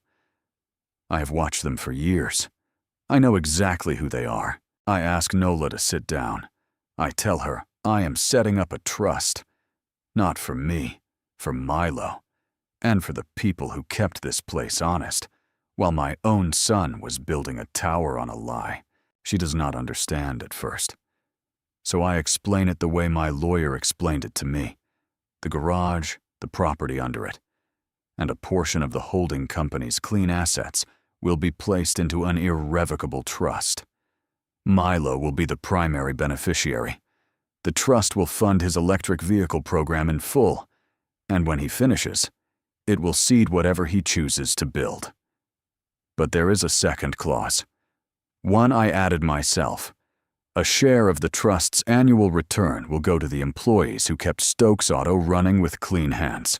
I have watched them for years. I know exactly who they are. I ask Nola to sit down. I tell her I am setting up a trust, not for me, for Milo, and for the people who kept this place honest, while my own son was building a tower on a lie. She does not understand at first. So I explain it the way my lawyer explained it to me. The garage, the property under it, and a portion of the holding company's clean assets will be placed into an irrevocable trust. Milo will be the primary beneficiary. The trust will fund his electric vehicle program in full, and when he finishes, it will seed whatever he chooses to build. But there is a second clause. One I added myself. A share of the trust's annual return will go to the employees who kept Stokes Auto running with clean hands.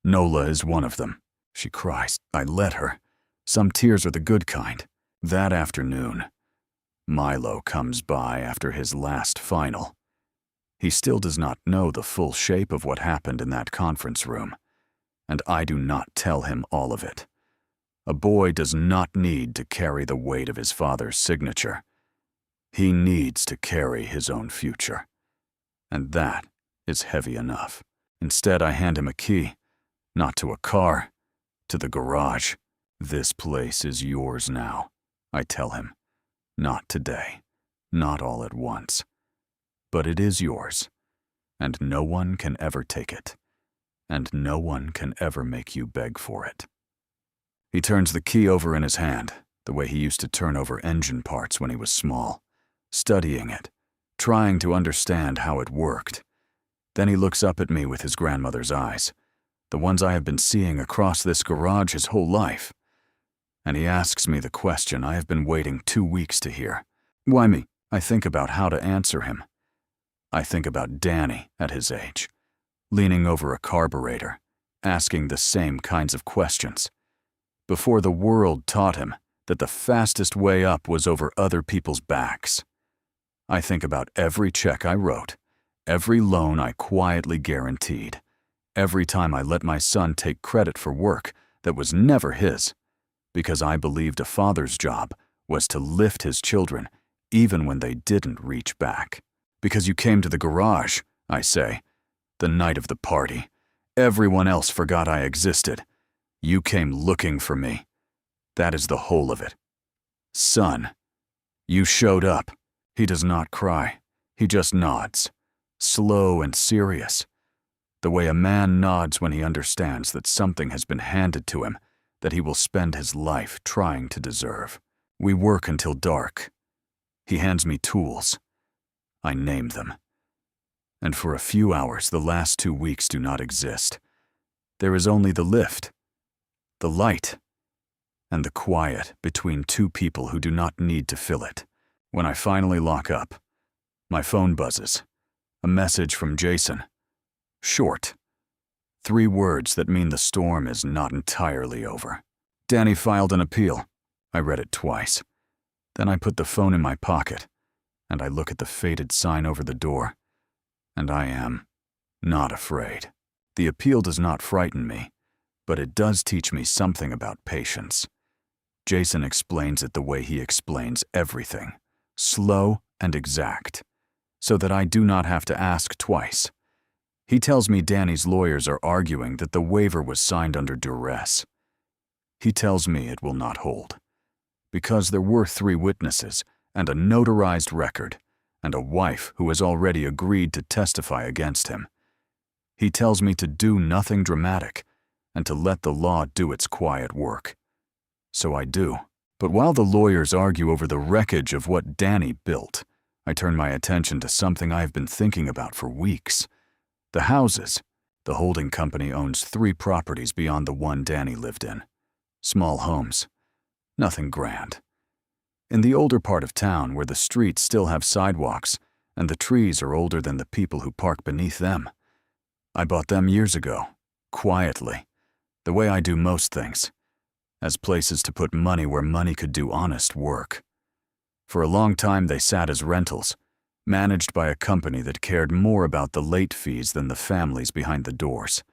Nola is one of them. She cries. I let her. Some tears are the good kind. That afternoon, Milo comes by after his last final. He still does not know the full shape of what happened in that conference room, and I do not tell him all of it. A boy does not need to carry the weight of his father's signature. He needs to carry his own future. And that is heavy enough. Instead, I hand him a key, not to a car, to the garage. This place is yours now, I tell him. Not today, not all at once. But it is yours, and no one can ever take it, and no one can ever make you beg for it. He turns the key over in his hand, the way he used to turn over engine parts when he was small, studying it, trying to understand how it worked. Then he looks up at me with his grandmother's eyes, the ones I have been seeing across this garage his whole life. And he asks me the question I have been waiting 2 weeks to hear. Why me? I think about how to answer him. I think about Danny at his age, leaning over a carburetor, asking the same kinds of questions, before the world taught him that the fastest way up was over other people's backs. I think about every check I wrote, every loan I quietly guaranteed, every time I let my son take credit for work that was never his, because I believed a father's job was to lift his children even when they didn't reach back. Because you came to the garage, I say, the night of the party. Everyone else forgot I existed. You came looking for me. That is the whole of it. Son, you showed up. He does not cry. He just nods, slow and serious, the way a man nods when he understands that something has been handed to him that he will spend his life trying to deserve. We work until dark. He hands me tools. I name them. And for a few hours, the last 2 weeks do not exist. There is only the lift, the light, and the quiet between two people who do not need to fill it. When I finally lock up, my phone buzzes. A message from Jason. Short. 3 words that mean the storm is not entirely over. Danny filed an appeal. I read it twice. Then I put the phone in my pocket, and I look at the faded sign over the door, and I am not afraid. The appeal does not frighten me, but it does teach me something about patience. Jason explains it the way he explains everything, slow and exact, so that I do not have to ask twice. He tells me Danny's lawyers are arguing that the waiver was signed under duress. He tells me it will not hold, because there were 3 witnesses and a notarized record, and a wife who has already agreed to testify against him. He tells me to do nothing dramatic and to let the law do its quiet work. So I do. But while the lawyers argue over the wreckage of what Danny built, I turn my attention to something I have been thinking about for weeks. The houses. The holding company owns 3 properties beyond the one Danny lived in. Small homes. Nothing grand. In the older part of town where the streets still have sidewalks and the trees are older than the people who park beneath them. I bought them years ago, quietly, the way I do most things, as places to put money where money could do honest work. For a long time they sat as rentals, managed by a company that cared more about the late fees than the families behind the doors.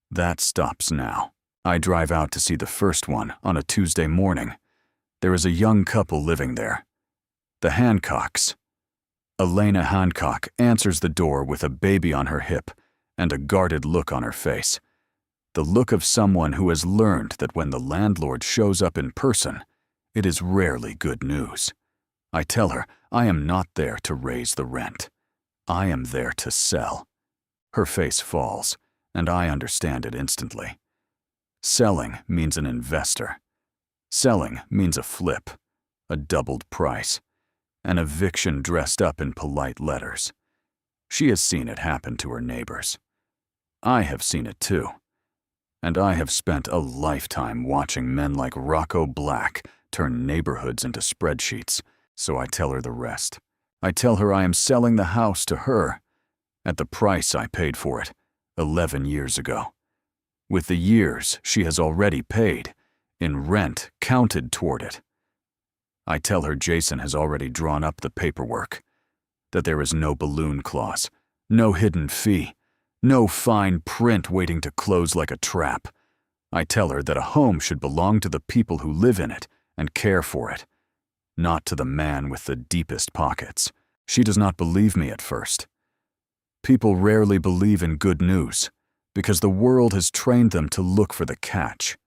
That stops now. I drive out to see the first one on a Tuesday morning. There is a young couple living there. The Hancocks. Elena Hancock answers the door with a baby on her hip and a guarded look on her face. The look of someone who has learned that when the landlord shows up in person, it is rarely good news. I tell her I am not there to raise the rent. I am there to sell. Her face falls, and I understand it instantly. Selling means an investor. Selling means a flip, a doubled price, an eviction dressed up in polite letters. She has seen it happen to her neighbors. I have seen it too. And I have spent a lifetime watching men like Rocco Black turn neighborhoods into spreadsheets, so I tell her the rest. I tell her I am selling the house to her, at the price I paid for it 11 years ago. with the years she has already paid, in rent counted toward it. I tell her Jason has already drawn up the paperwork, that there is no balloon clause, no hidden fee, no fine print waiting to close like a trap. I tell her that a home should belong to the people who live in it and care for it, not to the man with the deepest pockets. She does not believe me at first. People rarely believe in good news because the world has trained them to look for the catch.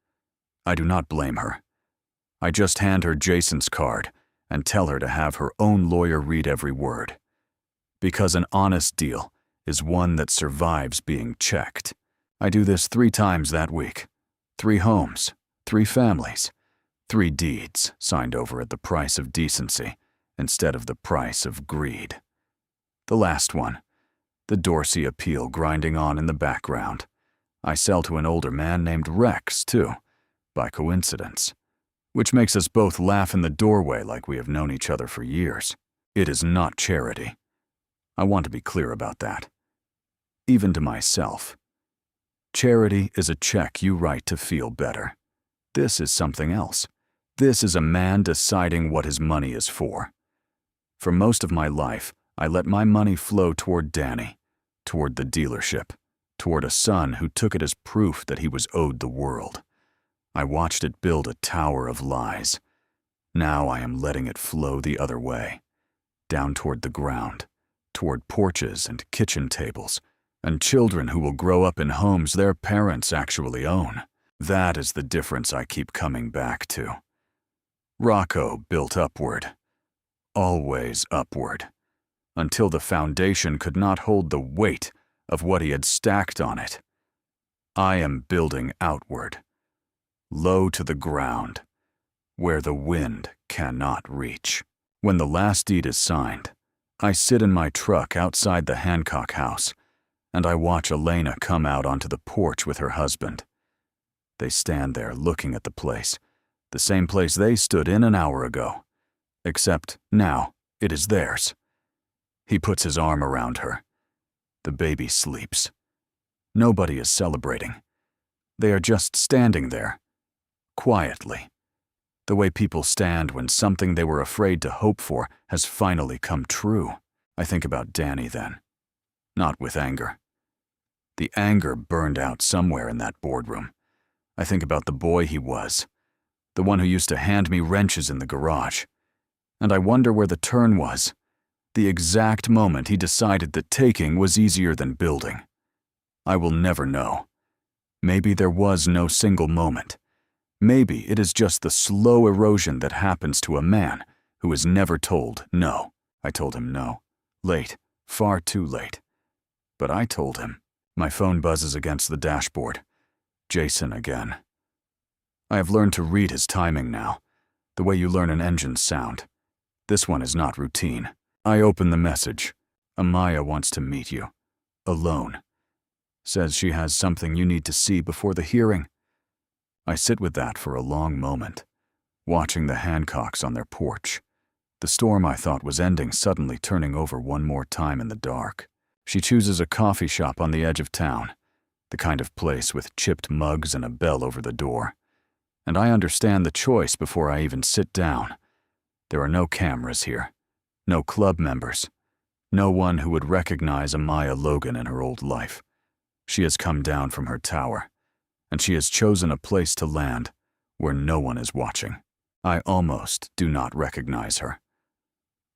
I do not blame her. I just hand her Jason's card and tell her to have her own lawyer read every word. Because an honest deal is one that survives being checked. I do this 3 times that week. 3 homes, 3 families, 3 deeds signed over at the price of decency instead of the price of greed. The last one, the Dorsey appeal grinding on in the background. I sell to an older man named Rex, too, by coincidence, which makes us both laugh in the doorway like we have known each other for years. It is not charity. I want to be clear about that. Even to myself. Charity is a check you write to feel better. This is something else. This is a man deciding what his money is for. For most of my life, I let my money flow toward Danny, toward the dealership, toward a son who took it as proof that he was owed the world. I watched it build a tower of lies. Now I am letting it flow the other way, down toward the ground, toward porches and kitchen tables, and children who will grow up in homes their parents actually own. That is the difference I keep coming back to. Rocco built upward, always upward, until the foundation could not hold the weight of what he had stacked on it. I am building outward, low to the ground, where the wind cannot reach. When the last deed is signed, I sit in my truck outside the Hancock house, and I watch Elena come out onto the porch with her husband. They stand there looking at the place, the same place they stood in an hour ago, except now it is theirs. He puts his arm around her. The baby sleeps. Nobody is celebrating. They are just standing there, quietly, the way people stand when something they were afraid to hope for has finally come true. I think about Danny then, not with anger. The anger burned out somewhere in that boardroom. I think about the boy he was, the one who used to hand me wrenches in the garage. And I wonder where the turn was, the exact moment he decided that taking was easier than building. I will never know. Maybe there was no single moment. Maybe it is just the slow erosion that happens to a man who is never told no. I told him no. Late, far too late. But I told him. My phone buzzes against the dashboard. Jason again. I have learned to read his timing now, the way you learn an engine's sound. This one is not routine. I open the message. Amaya wants to meet you. Alone. Says she has something you need to see before the hearing. I sit with that for a long moment, watching the Hancocks on their porch. The storm I thought was ending suddenly turning over one more time in the dark. She chooses a coffee shop on the edge of town, the kind of place with chipped mugs and a bell over the door. And I understand the choice before I even sit down. There are no cameras here, no club members, no one who would recognize Amaya Logan in her old life. She has come down from her tower, and she has chosen a place to land where no one is watching. I almost do not recognize her.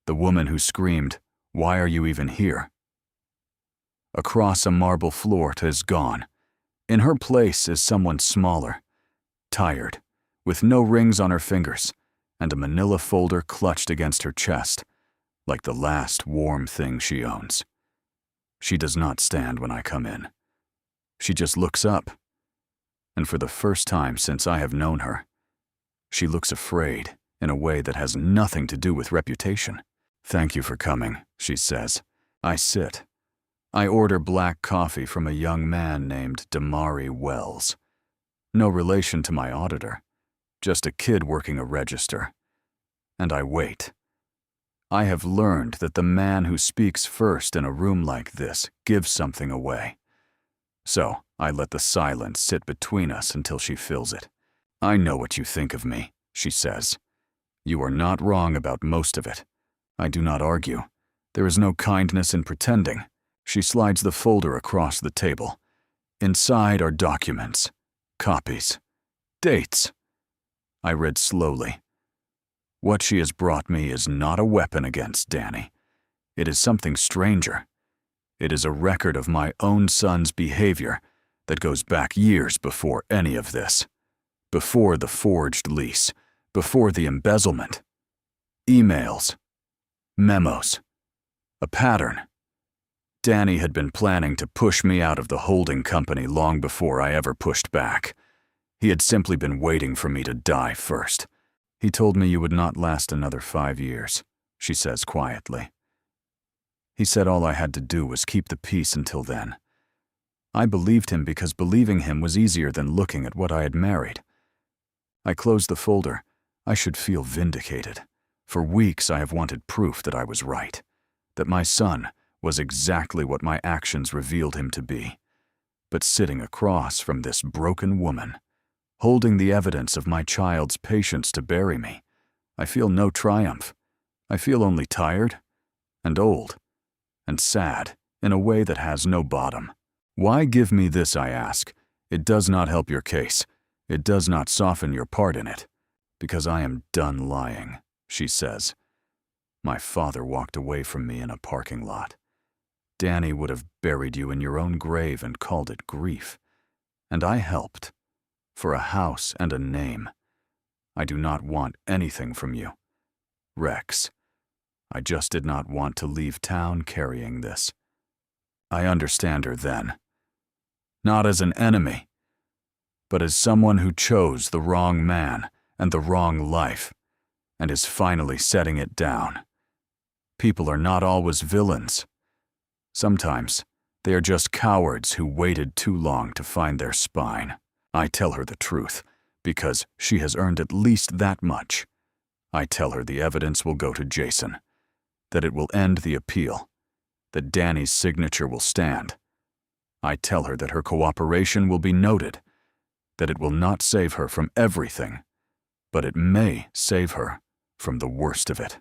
The woman who screamed, "Why are you even here?" Across a marble floor is gone. In her place is someone smaller, tired, with no rings on her fingers, and a manila folder clutched against her chest, like the last warm thing she owns. She does not stand when I come in. She just looks up. And for the first time since I have known her, she looks afraid in a way that has nothing to do with reputation. "Thank you for coming," she says. I sit. I order black coffee from a young man named Damari Wells. No relation to my auditor, just a kid working a register. And I wait. I have learned that the man who speaks first in a room like this gives something away. So I let the silence sit between us until she fills it. I know what you think of me, she says. You are not wrong about most of it. I do not argue. There is no kindness in pretending. She slides the folder across the table. Inside are documents, copies, dates. I read slowly. What she has brought me is not a weapon against Danny. It is something stranger. It is a record of my own son's behavior that goes back years before any of this. Before the forged lease, before the embezzlement. Emails, memos, a pattern. Danny had been planning to push me out of the holding company long before I ever pushed back. He had simply been waiting for me to die first. He told me you would not last another 5 years, she says quietly. He said all I had to do was keep the peace until then. I believed him because believing him was easier than looking at what I had married. I closed the folder. I should feel vindicated. For weeks I have wanted proof that I was right, that my son was exactly what my actions revealed him to be. But sitting across from this broken woman, holding the evidence of my child's patience to bury me, I feel no triumph. I feel only tired and old and sad in a way that has no bottom. Why give me this, I ask? It does not help your case. It does not soften your part in it. Because I am done lying, she says. My father walked away from me in a parking lot. Danny would have buried you in your own grave and called it grief. And I helped. For a house and a name. I do not want anything from you. Rex. I just did not want to leave town carrying this. I understand her then. Not as an enemy, but as someone who chose the wrong man and the wrong life, and is finally setting it down. People are not always villains. Sometimes they are just cowards who waited too long to find their spine. I tell her the truth, because she has earned at least that much. I tell her the evidence will go to Jason, that it will end the appeal, that Danny's signature will stand. I tell her that her cooperation will be noted, that it will not save her from everything, but it may save her from the worst of it.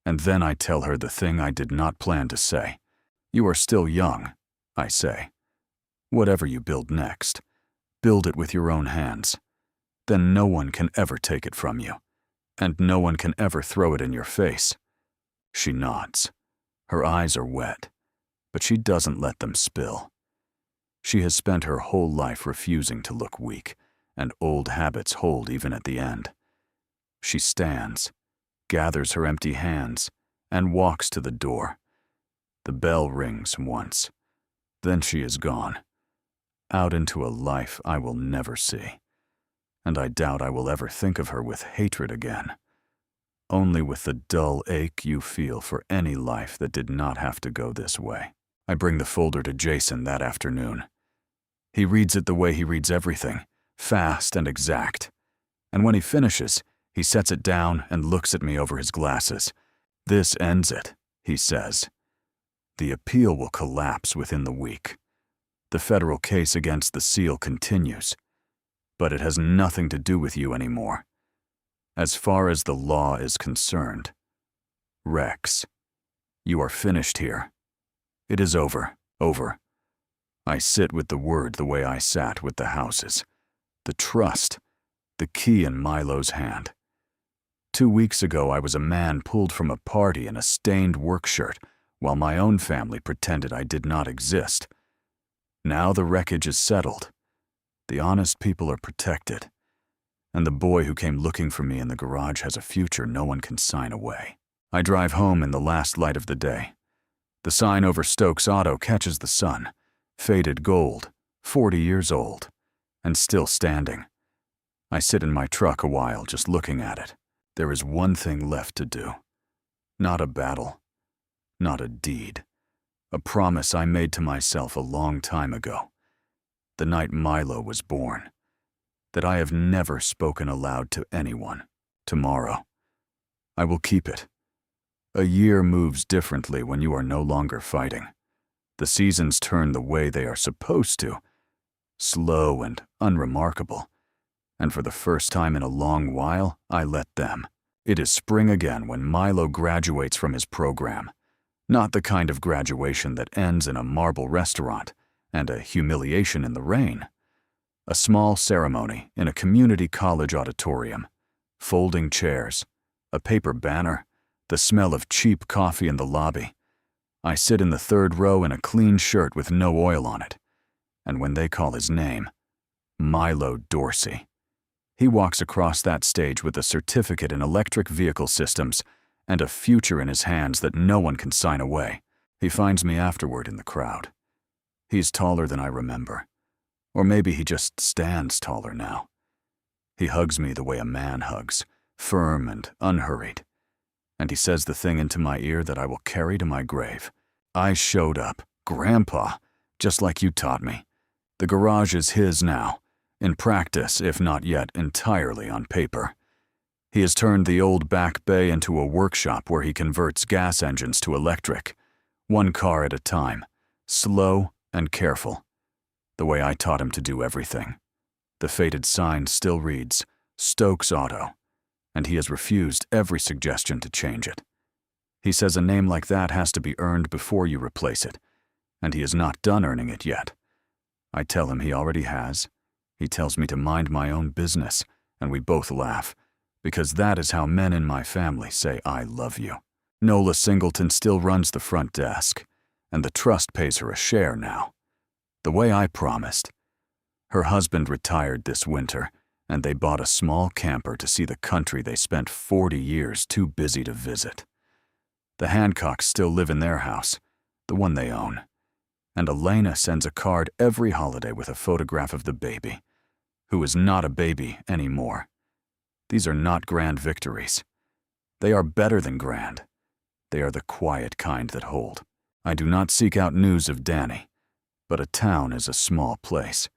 And then I tell her the thing I did not plan to say. You are still young, I say. Whatever you build next, build it with your own hands. Then no one can ever take it from you, and no one can ever throw it in your face. She nods. Her eyes are wet, but she doesn't let them spill. She has spent her whole life refusing to look weak, and old habits hold even at the end. She stands, gathers her empty hands, and walks to the door. The bell rings once. Then she is gone, out into a life I will never see. And I doubt I will ever think of her with hatred again. Only with the dull ache you feel for any life that did not have to go this way. I bring the folder to Jason that afternoon. He reads it the way he reads everything, fast and exact. And when he finishes, he sets it down and looks at me over his glasses. This ends it, he says. The appeal will collapse within the week. The federal case against the seal continues. But it has nothing to do with you anymore. As far as the law is concerned. Rex, you are finished here. It is over, over. I sit with the word the way I sat with the houses. The trust, the key in Milo's hand. 2 weeks ago I was a man pulled from a party in a stained work shirt, while my own family pretended I did not exist. Now the wreckage is settled. The honest people are protected. And the boy who came looking for me in the garage has a future no one can sign away. I drive home in the last light of the day. The sign over Stokes Auto catches the sun, faded gold, 40 years old, and still standing. I sit in my truck a while just looking at it. There is one thing left to do. Not a battle, not a deed. A promise I made to myself a long time ago, the night Milo was born, that I have never spoken aloud to anyone. Tomorrow, I will keep it. A year moves differently when you are no longer fighting. The seasons turn the way they are supposed to, slow and unremarkable. And for the first time in a long while, I let them. It is spring again when Milo graduates from his program. Not the kind of graduation that ends in a marble restaurant and a humiliation in the rain. A small ceremony in a community college auditorium. Folding chairs, a paper banner, the smell of cheap coffee in the lobby. I sit in the third row in a clean shirt with no oil on it. And when they call his name, Milo Dorsey. He walks across that stage with a certificate in electric vehicle systems and a future in his hands that no one can sign away. He finds me afterward in the crowd. He's taller than I remember. Or maybe he just stands taller now. He hugs me the way a man hugs, firm and unhurried. And he says the thing into my ear that I will carry to my grave. I showed up, Grandpa, just like you taught me. The garage is his now, in practice, if not yet entirely on paper. He has turned the old back bay into a workshop where he converts gas engines to electric, one car at a time, slow and careful, the way I taught him to do everything. The faded sign still reads, Stokes Auto, and he has refused every suggestion to change it. He says a name like that has to be earned before you replace it, and he is not done earning it yet. I tell him he already has. He tells me to mind my own business, and we both laugh, because that is how men in my family say I love you. Nola Singleton still runs the front desk, and the trust pays her a share now. The way I promised. Her husband retired this winter, and they bought a small camper to see the country they spent 40 years too busy to visit. The Hancocks still live in their house, the one they own, and Elena sends a card every holiday with a photograph of the baby, who is not a baby anymore. These are not grand victories. They are better than grand. They are the quiet kind that hold. I do not seek out news of Danny, but a town is a small place,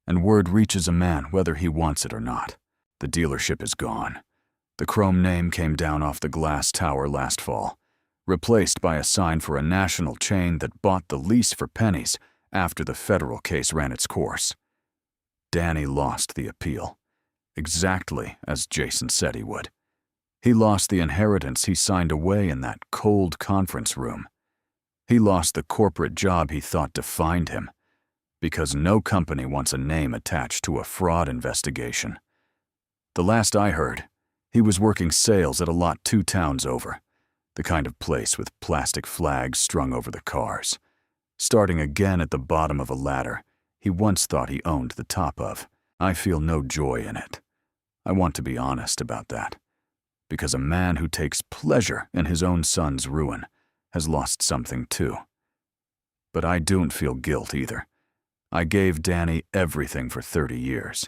and word reaches a man whether he wants it or not. The dealership is gone. The chrome name came down off the glass tower last fall, replaced by a sign for a national chain that bought the lease for pennies after the federal case ran its course. Danny lost the appeal, exactly as Jason said he would. He lost the inheritance he signed away in that cold conference room. He lost the corporate job he thought defined him, because no company wants a name attached to a fraud investigation. The last I heard, he was working sales at a lot 2 towns over, the kind of place with plastic flags strung over the cars, starting again at the bottom of a ladder he once thought he owned the top of. I feel no joy in it. I want to be honest about that, because a man who takes pleasure in his own son's ruin has lost something too. But I don't feel guilt either. I gave Danny everything for 30 years,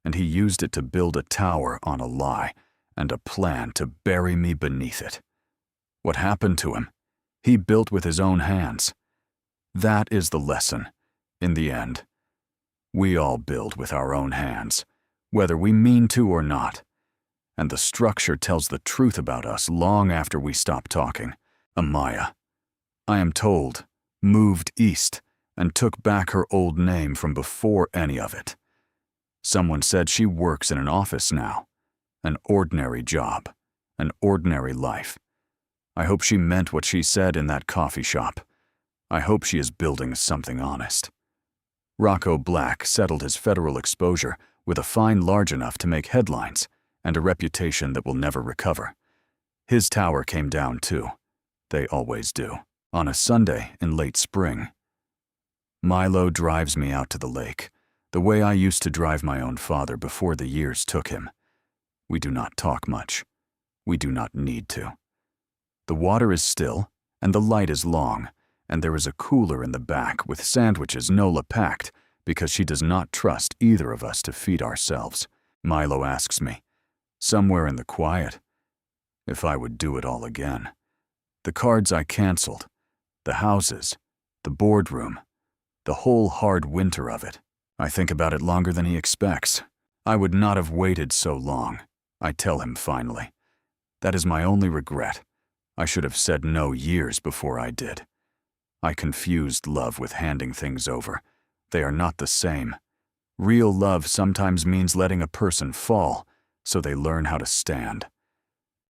and he used it to build a tower on a lie and a plan to bury me beneath it. What happened to him? He built with his own hands. That is the lesson, in the end. We all build with our own hands, whether we mean to or not. And the structure tells the truth about us long after we stop talking. Amaya, I am told, moved east and took back her old name from before any of it. Someone said she works in an office now. An ordinary job, an ordinary life. I hope she meant what she said in that coffee shop. I hope she is building something honest. Rocco Black settled his federal exposure with a fine large enough to make headlines and a reputation that will never recover. His tower came down too. They always do. On a Sunday in late spring. Milo drives me out to the lake, the way I used to drive my own father before the years took him. We do not talk much. We do not need to. The water is still, and the light is long, and there is a cooler in the back with sandwiches Nola packed because she does not trust either of us to feed ourselves. Milo asks me, somewhere in the quiet, if I would do it all again. The cards I canceled, the houses, the boardroom, the whole hard winter of it. I think about it longer than he expects. I would not have waited so long, I tell him finally. That is my only regret. I should have said no years before I did. I confused love with handing things over. They are not the same. Real love sometimes means letting a person fall so they learn how to stand.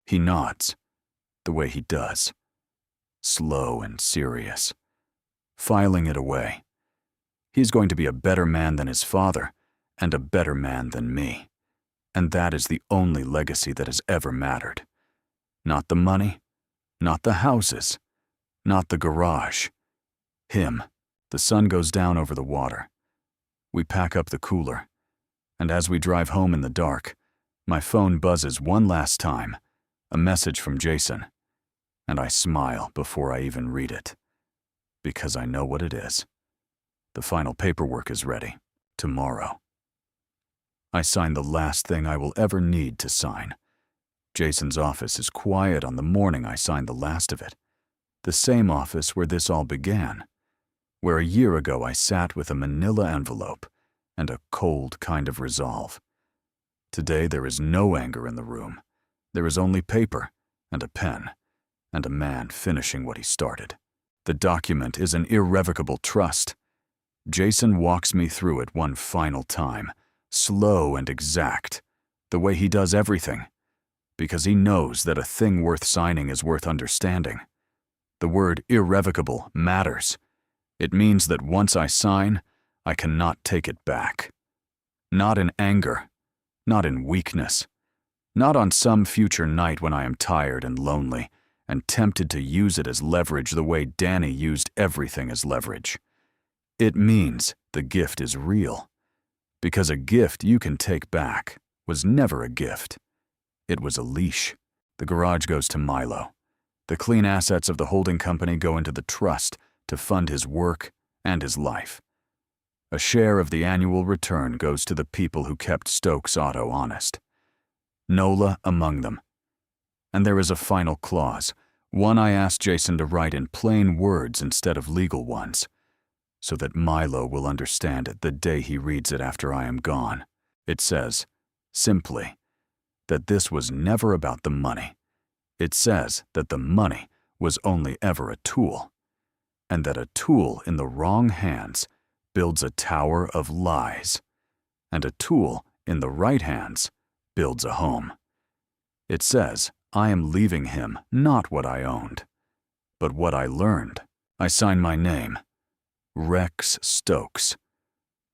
He nods, the way he does, slow and serious, filing it away. He's going to be a better man than his father and a better man than me. And that is the only legacy that has ever mattered. Not the money, not the houses, not the garage. Him. The sun goes down over the water. We pack up the cooler, and as we drive home in the dark, my phone buzzes one last time, a message from Jason, and I smile before I even read it, because I know what it is. The final paperwork is ready, tomorrow. I sign the last thing I will ever need to sign. Jason's office is quiet on the morning I signed the last of it, the same office where this all began, where a year ago I sat with a manila envelope and a cold kind of resolve. Today there is no anger in the room. There is only paper and a pen and a man finishing what he started. The document is an irrevocable trust. Jason walks me through it one final time, slow and exact, the way he does everything, because he knows that a thing worth signing is worth understanding. The word irrevocable matters. It means that once I sign, I cannot take it back. Not in anger, not in weakness, not on some future night when I am tired and lonely and tempted to use it as leverage the way Danny used everything as leverage. It means the gift is real, because a gift you can take back was never a gift. It was a leash. The garage goes to Milo. The clean assets of the holding company go into the trust to fund his work and his life. A share of the annual return goes to the people who kept Stokes Auto honest. Nola among them. And there is a final clause, one I asked Jason to write in plain words instead of legal ones, so that Milo will understand it the day he reads it after I am gone. It says, simply, that this was never about the money. It says that the money was only ever a tool, and that a tool in the wrong hands builds a tower of lies, and a tool in the right hands builds a home. It says I am leaving him not what I owned, but what I learned. I sign my name, Rex Stokes.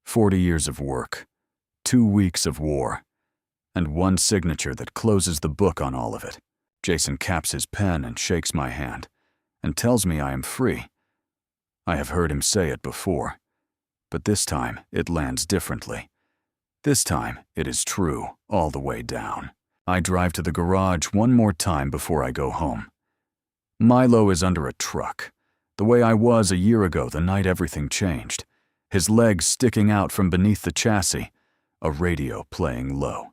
40 years of work, 2 weeks of war, and one signature that closes the book on all of it. Jason caps his pen and shakes my hand, and tells me I am free. I have heard him say it before, but this time it lands differently. This time it is true all the way down. I drive to the garage one more time before I go home. Milo is under a truck, the way I was a year ago the night everything changed, his legs sticking out from beneath the chassis, a radio playing low.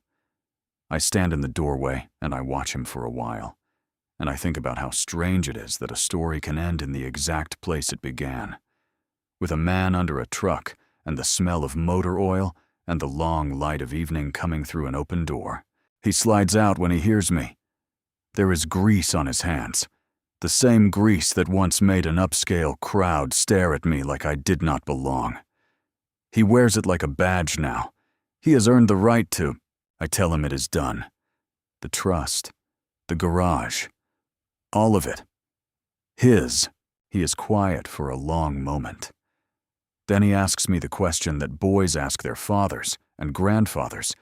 I stand in the doorway and I watch him for a while, and I think about how strange it is that a story can end in the exact place it began, with a man under a truck and the smell of motor oil and the long light of evening coming through an open door. He slides out when he hears me. There is grease on his hands, the same grease that once made an upscale crowd stare at me like I did not belong. He wears it like a badge now. He has earned the right to. I tell him it is done. The trust, the garage, all of it. His. He is quiet for a long moment. Then he asks me the question that boys ask their fathers and grandfathers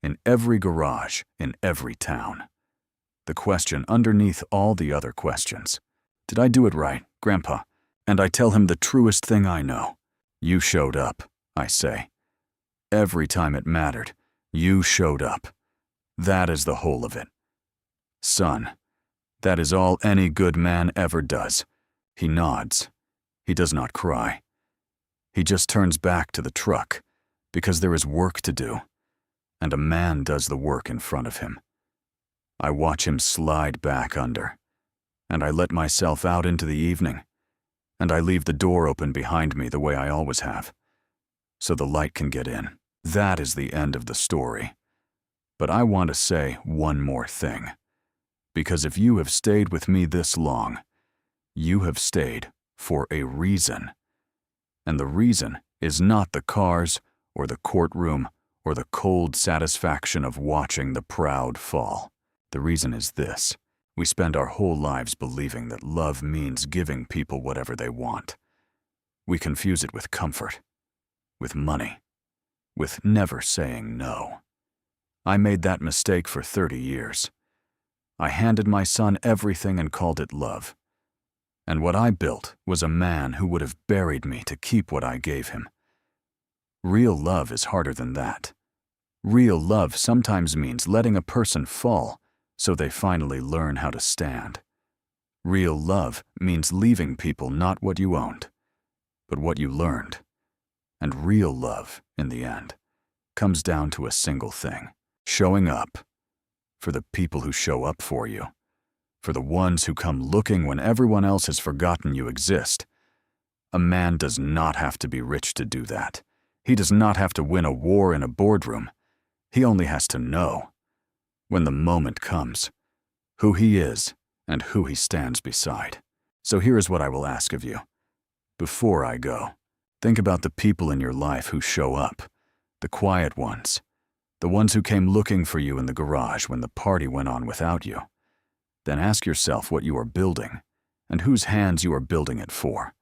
in every garage in every town. The question underneath all the other questions. Did I do it right, Grandpa? And I tell him the truest thing I know. You showed up, I say. Every time it mattered, you showed up. That is the whole of it. Son, that is all any good man ever does. He nods. He does not cry. He just turns back to the truck, because there is work to do, and a man does the work in front of him. I watch him slide back under, and I let myself out into the evening, and I leave the door open behind me the way I always have, so the light can get in. That is the end of the story. But I want to say one more thing, because if you have stayed with me this long, you have stayed for a reason. And the reason is not the cars or the courtroom, or the cold satisfaction of watching the proud fall. The reason is this: we spend our whole lives believing that love means giving people whatever they want. We confuse it with comfort, with money, with never saying no. I made that mistake for 30 years. I handed my son everything and called it love. And what I built was a man who would have buried me to keep what I gave him. Real love is harder than that. Real love sometimes means letting a person fall so they finally learn how to stand. Real love means leaving people not what you owned, but what you learned. And real love, in the end, comes down to a single thing: showing up for the people who show up for you, for the ones who come looking when everyone else has forgotten you exist. A man does not have to be rich to do that. He does not have to win a war in a boardroom. He only has to know, when the moment comes, who he is and who he stands beside. So here is what I will ask of you. Before I go, think about the people in your life who show up, the quiet ones, the ones who came looking for you in the garage when the party went on without you. Then ask yourself what you are building and whose hands you are building it for.